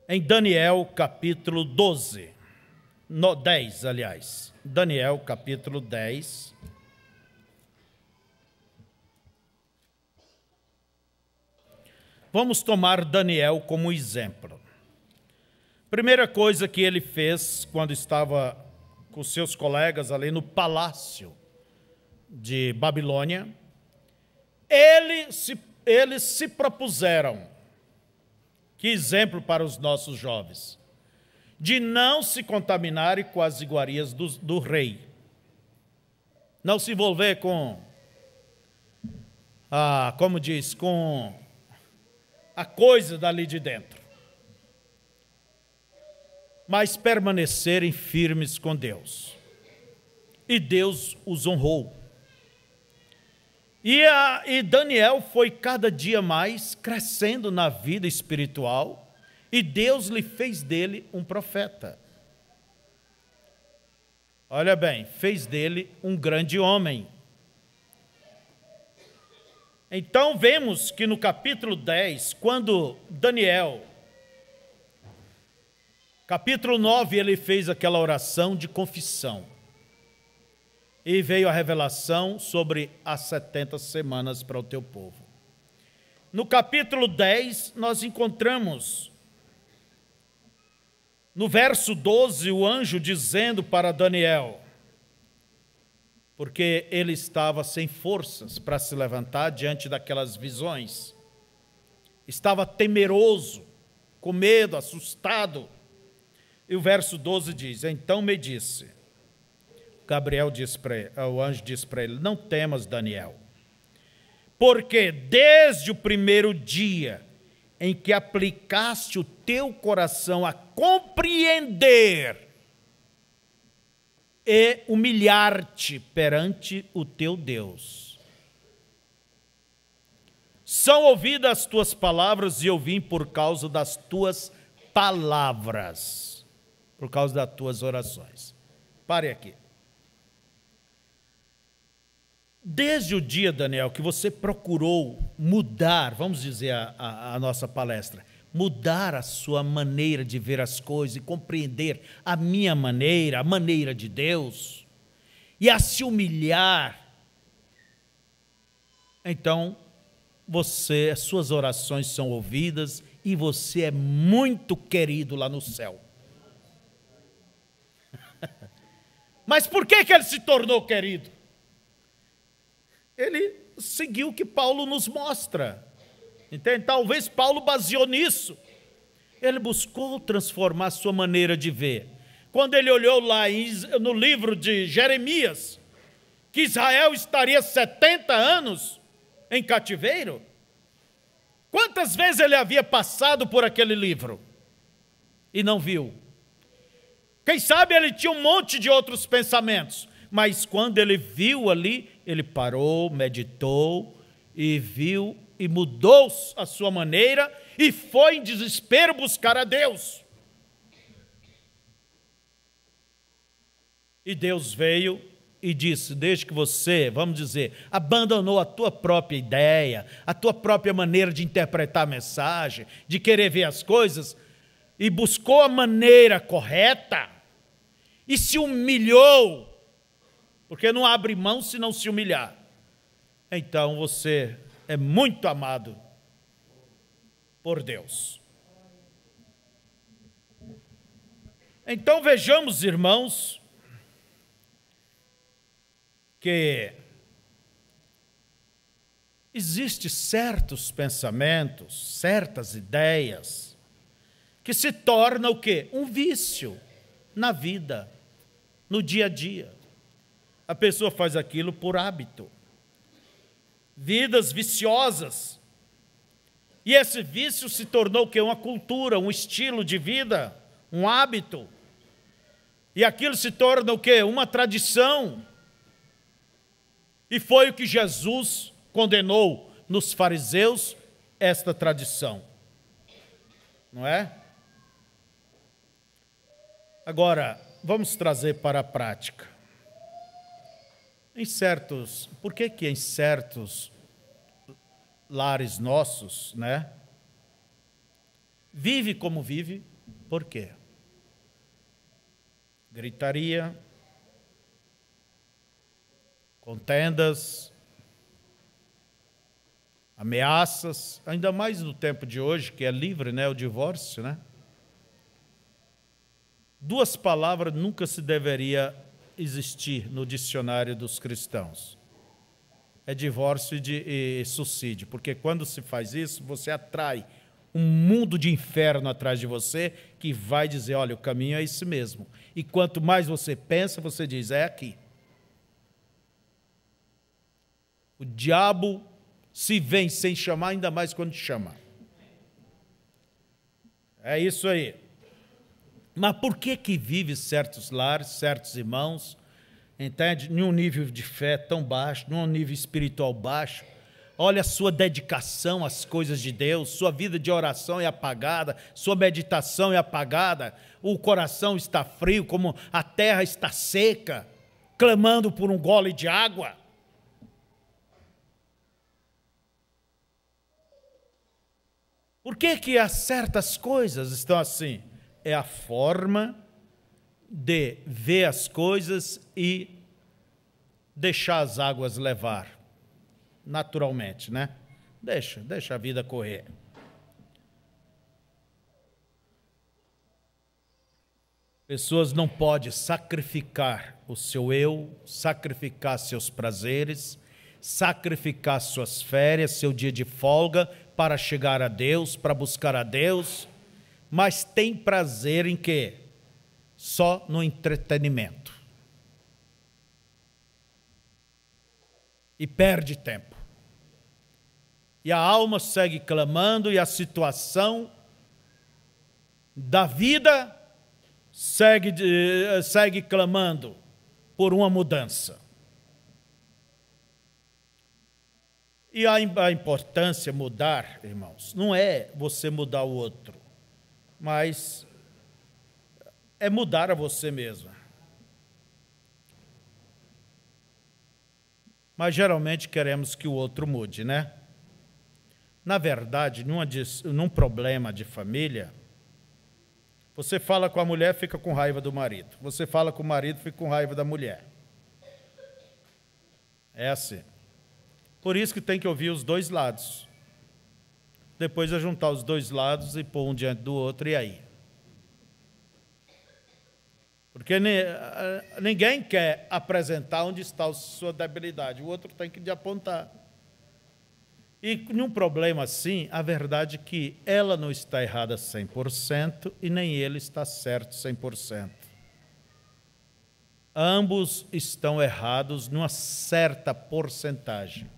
em Daniel capítulo 10, aliás. Daniel capítulo 10. Vamos tomar Daniel como exemplo. Primeira coisa que ele fez quando estava com seus colegas ali no palácio de Babilônia, eles se propuseram, que exemplo para os nossos jovens, de não se contaminarem com as iguarias do rei, não se envolver com, com a coisa dali de dentro, mas permanecerem firmes com Deus. E Deus os honrou. E Daniel foi cada dia mais crescendo na vida espiritual, e Deus lhe fez dele um profeta. Olha bem, fez dele um grande homem. Então vemos que no capítulo 10, quando Daniel, capítulo 9, ele fez aquela oração de confissão. E veio a revelação sobre as 70 semanas para o teu povo. No capítulo 10, nós encontramos, no verso 12, o anjo dizendo para Daniel, porque ele estava sem forças para se levantar diante daquelas visões, estava temeroso, com medo, assustado. E o verso 12 diz, então me disse, o anjo disse para ele, não temas, Daniel, porque desde o primeiro dia em que aplicaste o teu coração a compreender e humilhar-te perante o teu Deus, são ouvidas as tuas palavras e eu vim por causa das tuas palavras, por causa das tuas orações. Pare aqui. Desde o dia, Daniel, que você procurou mudar, vamos dizer a nossa palestra, mudar a sua maneira de ver as coisas e compreender a minha maneira, a maneira de Deus, e a se humilhar, então as suas orações são ouvidas e você é muito querido lá no céu. Mas por que ele se tornou querido? Ele seguiu o que Paulo nos mostra. Entende? Talvez Paulo baseou nisso. Ele buscou transformar a sua maneira de ver. Quando ele olhou lá no livro de Jeremias, que Israel estaria 70 anos em cativeiro, quantas vezes ele havia passado por aquele livro e não viu? Quem sabe ele tinha um monte de outros pensamentos, mas quando ele viu ali, ele parou, meditou e viu e mudou a sua maneira e foi em desespero buscar a Deus. E Deus veio e disse: desde que você, vamos dizer, abandonou a tua própria ideia, a tua própria maneira de interpretar a mensagem, de querer ver as coisas, e buscou a maneira correta, e se humilhou, porque não abre mão se não se humilhar, então você é muito amado por Deus. Então vejamos, irmãos, que existem certos pensamentos, certas ideias, que se tornam o quê? Um vício na vida, no dia a dia. A pessoa faz aquilo por hábito. Vidas viciosas. E esse vício se tornou o quê? Uma cultura, um estilo de vida, um hábito. E aquilo se torna o quê? Uma tradição. E foi o que Jesus condenou nos fariseus, esta tradição. Não é? Agora, vamos trazer para a prática. Por que em certos lares nossos, né? Vive como vive, por quê? Gritaria, contendas, ameaças, ainda mais no tempo de hoje, que é livre, né, o divórcio, né? Duas palavras nunca se deveria existir no dicionário dos cristãos. É divórcio e suicídio, porque quando se faz isso, você atrai um mundo de inferno atrás de você, que vai dizer, olha, o caminho é esse mesmo. E quanto mais você pensa, você diz, é aqui. O diabo se vem sem chamar, ainda mais quando te chama. É isso aí. Mas por que vive certos lares, certos irmãos, entende? Num nível de fé tão baixo, num nível espiritual baixo? Olha a sua dedicação às coisas de Deus, sua vida de oração é apagada, sua meditação é apagada, o coração está frio, como a terra está seca, clamando por um gole de água. Por que há certas coisas estão assim? É a forma de ver as coisas e deixar as águas levar, naturalmente, né? Deixa a vida correr. Pessoas não podem sacrificar o seu eu, sacrificar seus prazeres, sacrificar suas férias, seu dia de folga, para chegar a Deus, para buscar a Deus, mas tem prazer em quê? Só no entretenimento. E perde tempo. E a alma segue clamando e a situação da vida segue clamando por uma mudança. E a importância de mudar, irmãos, não é você mudar o outro, mas é mudar a você mesmo. Mas geralmente queremos que o outro mude, né? Na verdade, num problema de família, você fala com a mulher, fica com raiva do marido. Você fala com o marido, fica com raiva da mulher. É assim. Por isso que tem que ouvir os dois lados. Depois é juntar os dois lados e pôr um diante do outro, e aí? Porque ninguém quer apresentar onde está a sua debilidade. O outro tem que te apontar. E num problema assim, a verdade é que ela não está errada 100% e nem ele está certo 100%. Ambos estão errados numa certa porcentagem.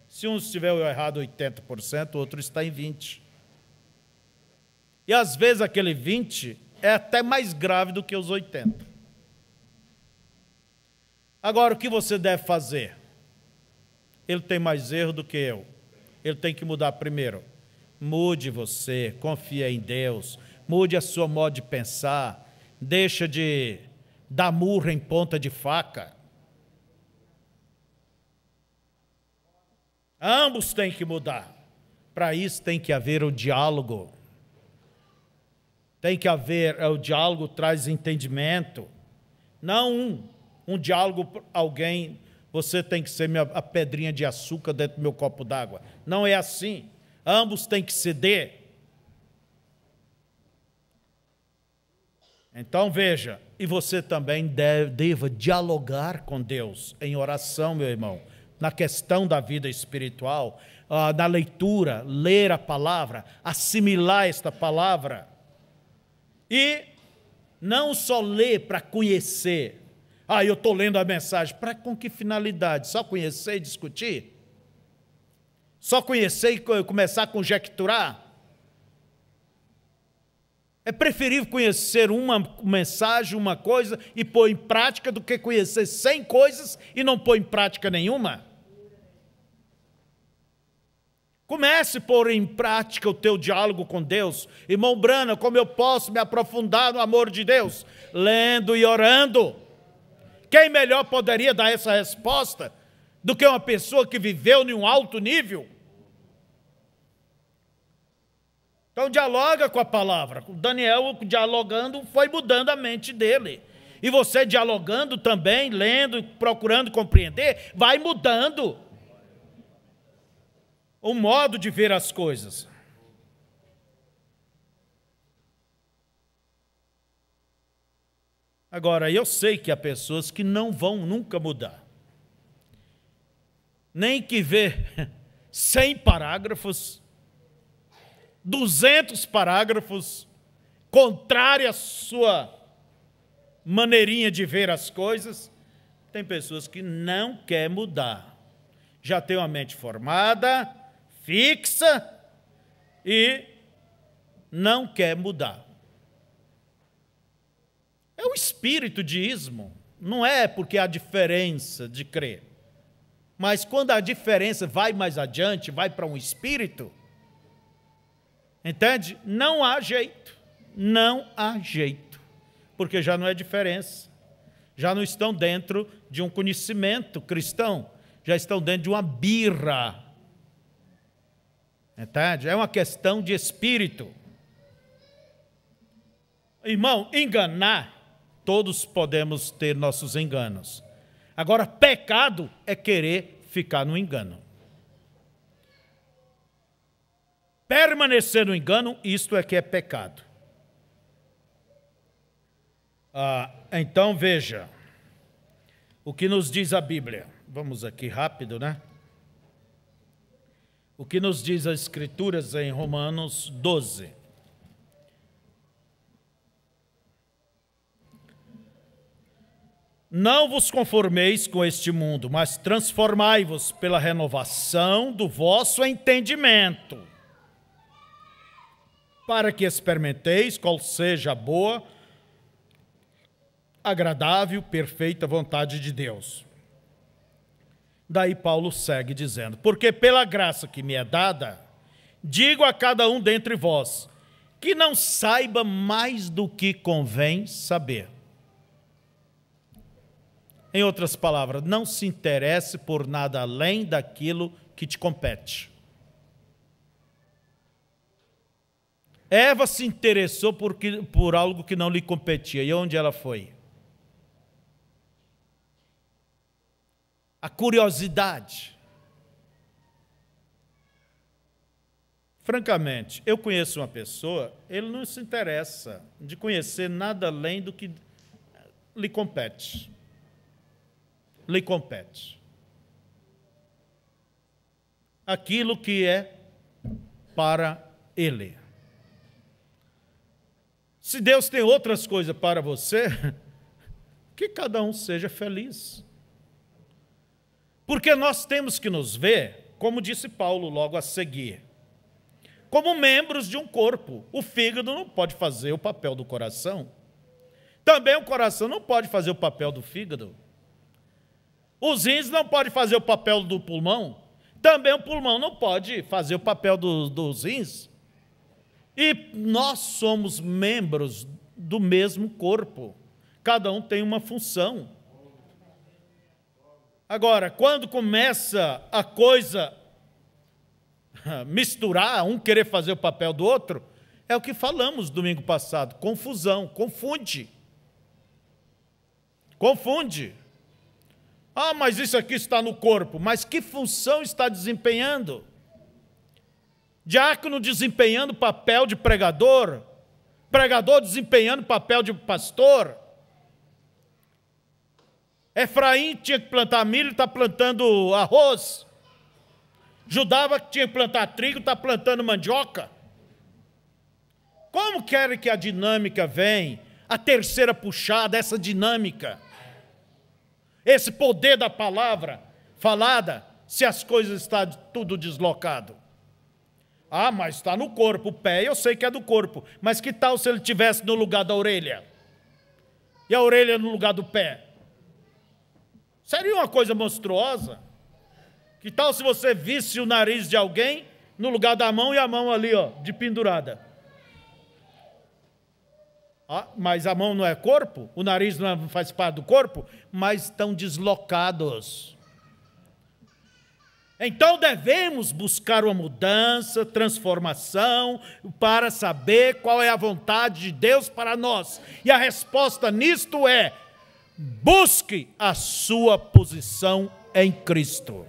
Se um estiver errado 80%, o outro está em 20%. E às vezes aquele 20% é até mais grave do que os 80%. Agora, o que você deve fazer? ele tem mais erro do que eu. Ele tem que mudar primeiro. Mude você, confia em Deus, mude a sua modo de pensar, deixa de dar murro em ponta de faca. Ambos têm que mudar. Para isso tem que haver o diálogo. Tem que haver, o diálogo traz entendimento. Não um diálogo, alguém, você tem que ser a pedrinha de açúcar dentro do meu copo d'água. Não é assim. Ambos têm que ceder. Então veja, e você também deva dialogar com Deus em oração, meu irmão, na questão da vida espiritual, na leitura, ler a palavra, assimilar esta palavra. E não só ler para conhecer. Eu estou lendo a mensagem. Com que finalidade? Só conhecer e discutir? Só conhecer e começar a conjecturar? É preferível conhecer uma mensagem, uma coisa, e pôr em prática, do que conhecer 100 coisas e não pôr em prática nenhuma. Comece a pôr em prática o teu diálogo com Deus. Irmão Brana, como eu posso me aprofundar no amor de Deus? Lendo e orando. Quem melhor poderia dar essa resposta do que uma pessoa que viveu em um alto nível? Então dialoga com a palavra. O Daniel dialogando foi mudando a mente dele. E você dialogando também, lendo, procurando compreender, vai mudando o modo de ver as coisas. Agora, eu sei que há pessoas que não vão nunca mudar. Nem que vê 100 parágrafos, 200 parágrafos, contrária à sua maneirinha de ver as coisas. Tem pessoas que não querem mudar. Já tem uma mente formada, fixa, e não quer mudar. É o espírito de ismo. Não é porque há diferença de crer. Mas quando a diferença vai mais adiante, vai para um espírito, entende? Não há jeito. Não há jeito. Porque já não é diferença. Já não estão dentro de um conhecimento cristão. Já estão dentro de uma birra. Entende? É uma questão de espírito. Irmão, enganar, todos podemos ter nossos enganos. Agora, pecado é querer ficar no engano. Permanecer no engano, isto é que é pecado. Então, veja, o que nos diz a Bíblia. Vamos aqui rápido, né? O que nos diz as Escrituras em Romanos 12. Não vos conformeis com este mundo, mas transformai-vos pela renovação do vosso entendimento, para que experimenteis qual seja a boa, agradável, perfeita vontade de Deus. Daí Paulo segue dizendo: porque pela graça que me é dada, digo a cada um dentre vós, que não saiba mais do que convém saber. Em outras palavras, não se interesse por nada além daquilo que te compete. Eva se interessou por algo que não lhe competia. E onde ela foi? A curiosidade. Francamente, eu conheço uma pessoa, ele não se interessa de conhecer nada além do que lhe compete. Lhe compete. Aquilo que é para ele. Se Deus tem outras coisas para você, que cada um seja feliz. Porque nós temos que nos ver, como disse Paulo logo a seguir, como membros de um corpo. O fígado não pode fazer o papel do coração. Também o coração não pode fazer o papel do fígado. Os rins não podem fazer o papel do pulmão. também o pulmão não pode fazer o papel dos rins. E nós somos membros do mesmo corpo. Cada um tem uma função. Agora, quando começa a coisa misturar, um querer fazer o papel do outro, é o que falamos domingo passado, confusão, confunde. Confunde. Ah, mas isso aqui está no corpo, mas que função está desempenhando? Diácono desempenhando o papel de pregador, pregador desempenhando o papel de pastor. Efraim tinha que plantar milho, está plantando arroz. Judá tinha que plantar trigo, está plantando mandioca. Como querem que a dinâmica venha, a terceira puxada, essa dinâmica, esse poder da palavra falada, se as coisas estão tudo deslocado? Ah, mas está no corpo, o pé eu sei que é do corpo, mas que tal se ele estivesse no lugar da orelha? E a orelha no lugar do pé? Seria uma coisa monstruosa. Que tal se você visse o nariz de alguém no lugar da mão e a mão ali, ó, de pendurada? Ah, mas a mão não é corpo? O nariz não faz parte do corpo? Mas estão deslocados. Então devemos buscar uma mudança, transformação, para saber qual é a vontade de Deus para nós. E a resposta nisto é: busque a sua posição em Cristo.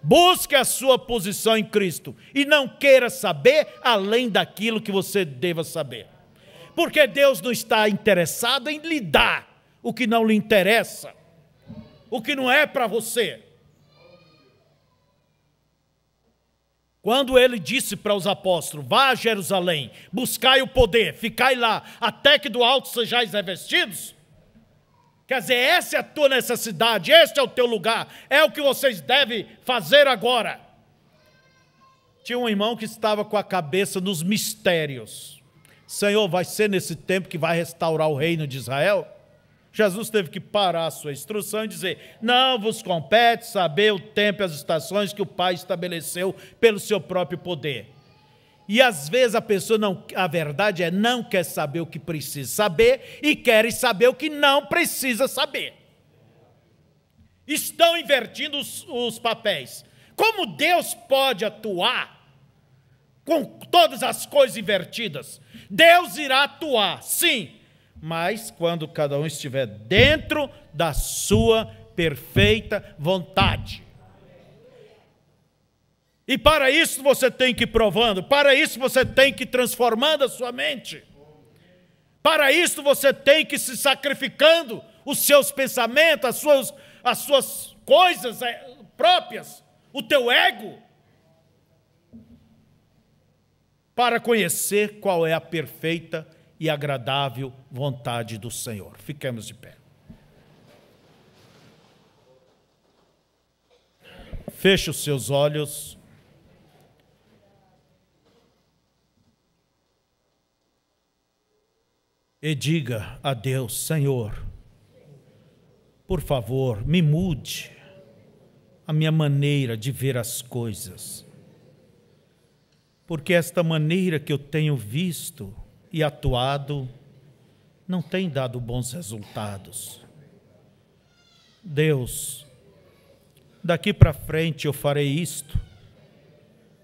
Busque a sua posição em Cristo. E não queira saber além daquilo que você deva saber. Porque Deus não está interessado em lhe dar o que não lhe interessa, o que não é para você. Quando ele disse para os apóstolos: vá a Jerusalém, buscai o poder, ficai lá, até que do alto sejais revestidos. Quer dizer, essa é a tua necessidade, este é o teu lugar, é o que vocês devem fazer agora. Tinha um irmão que estava com a cabeça nos mistérios. Senhor, vai ser nesse tempo que vai restaurar o reino de Israel? Jesus teve que parar a sua instrução e dizer: não vos compete saber o tempo e as estações que o Pai estabeleceu pelo seu próprio poder. E às vezes a pessoa a verdade é, não quer saber o que precisa saber e quer saber o que não precisa saber. Estão invertindo os papéis. Como Deus pode atuar com todas as coisas invertidas? Deus irá atuar, sim, mas quando cada um estiver dentro da sua perfeita vontade. E para isso você tem que ir provando, para isso você tem que ir transformando a sua mente, para isso você tem que ir se sacrificando os seus pensamentos, as suas coisas próprias, o teu ego, para conhecer qual é a perfeita e agradável vontade do Senhor. Fiquemos de pé. Feche os seus olhos. E diga a Deus: Senhor, por favor, me mude a minha maneira de ver as coisas. Porque esta maneira que eu tenho visto e atuado não tem dado bons resultados. Deus, daqui para frente eu farei isto,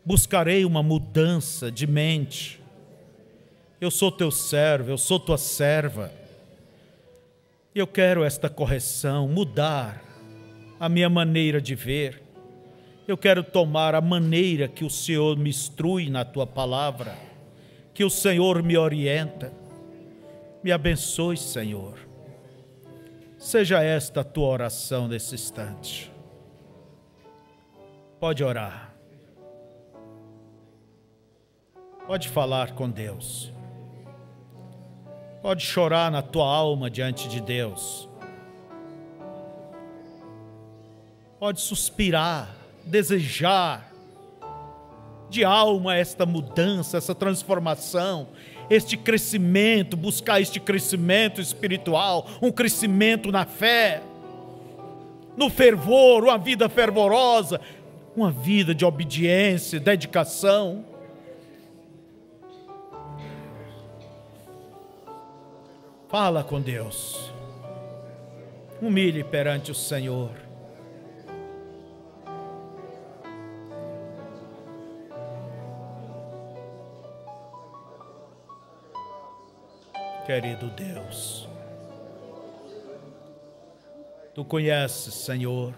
buscarei uma mudança de mente. Eu sou teu servo, eu sou tua serva. Eu quero esta correção, mudar a minha maneira de ver. Eu quero tomar a maneira que o Senhor me instrui na tua palavra, que o Senhor me orienta. Me abençoe, Senhor. Seja esta a tua oração nesse instante. Pode orar. Pode falar com Deus. Pode chorar na tua alma diante de Deus. Pode suspirar, desejar de alma esta mudança, essa transformação, este crescimento, buscar este crescimento espiritual, um crescimento na fé, no fervor, uma vida fervorosa, uma vida de obediência, dedicação. Fala com Deus. Humilhe perante o Senhor. Querido Deus, Tu conheces, Senhor,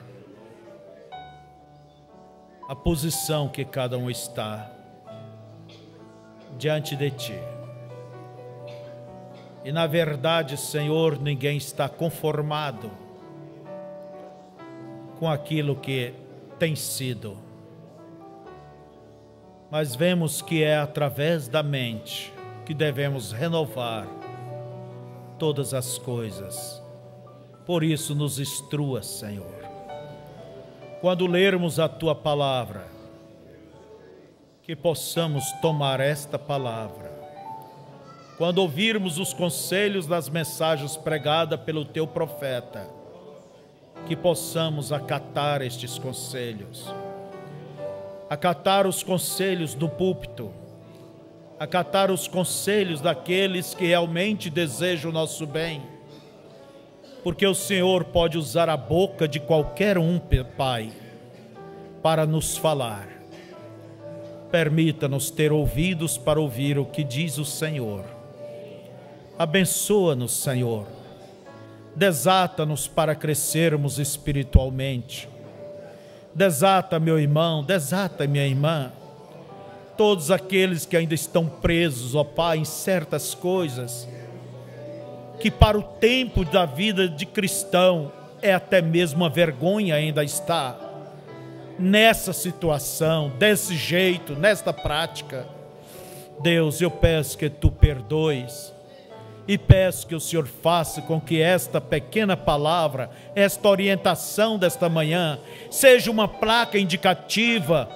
a posição que cada um está diante de Ti. E na verdade, Senhor, ninguém está conformado com aquilo que tem sido. Mas vemos que é através da mente que devemos renovar todas as coisas. Por isso nos instrua, Senhor. Quando lermos a Tua palavra, que possamos tomar esta palavra. Quando ouvirmos os conselhos das mensagens pregadas pelo Teu profeta, que possamos acatar estes conselhos. Acatar os conselhos do púlpito, acatar os conselhos daqueles que realmente desejam o nosso bem, porque o Senhor pode usar a boca de qualquer um, Pai, para nos falar. Permita-nos ter ouvidos para ouvir o que diz o Senhor. Abençoa-nos, Senhor. Desata-nos para crescermos espiritualmente. Desata, meu irmão, desata, minha irmã. Todos aqueles que ainda estão presos, ó Pai, em certas coisas, que para o tempo da vida de cristão é até mesmo uma vergonha ainda estar nessa situação, desse jeito, nesta prática. Deus, eu peço que Tu perdoes e peço que o Senhor faça com que esta pequena palavra, esta orientação desta manhã, seja uma placa indicativa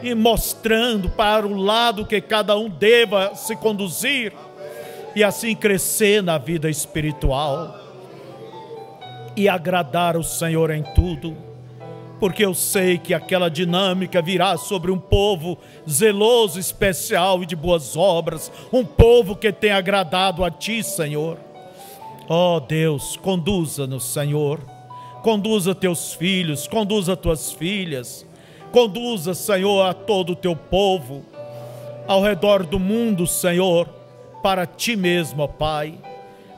e mostrando para o lado que cada um deva se conduzir e assim crescer na vida espiritual e agradar o Senhor em tudo, porque eu sei que aquela dinâmica virá sobre um povo zeloso, especial e de boas obras, um povo que tem agradado a Ti, Senhor. Ó Deus, conduza-nos, Senhor, conduza Teus filhos, conduza Tuas filhas, conduza, Senhor, a todo o Teu povo, ao redor do mundo, Senhor, para Ti mesmo, ó Pai,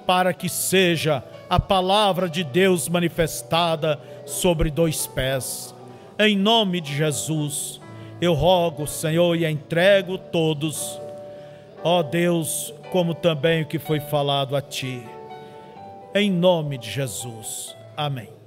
para que seja a palavra de Deus manifestada sobre dois pés. Em nome de Jesus, eu rogo, Senhor, e entrego todos, ó Deus, como também o que foi falado a Ti. Em nome de Jesus. Amém.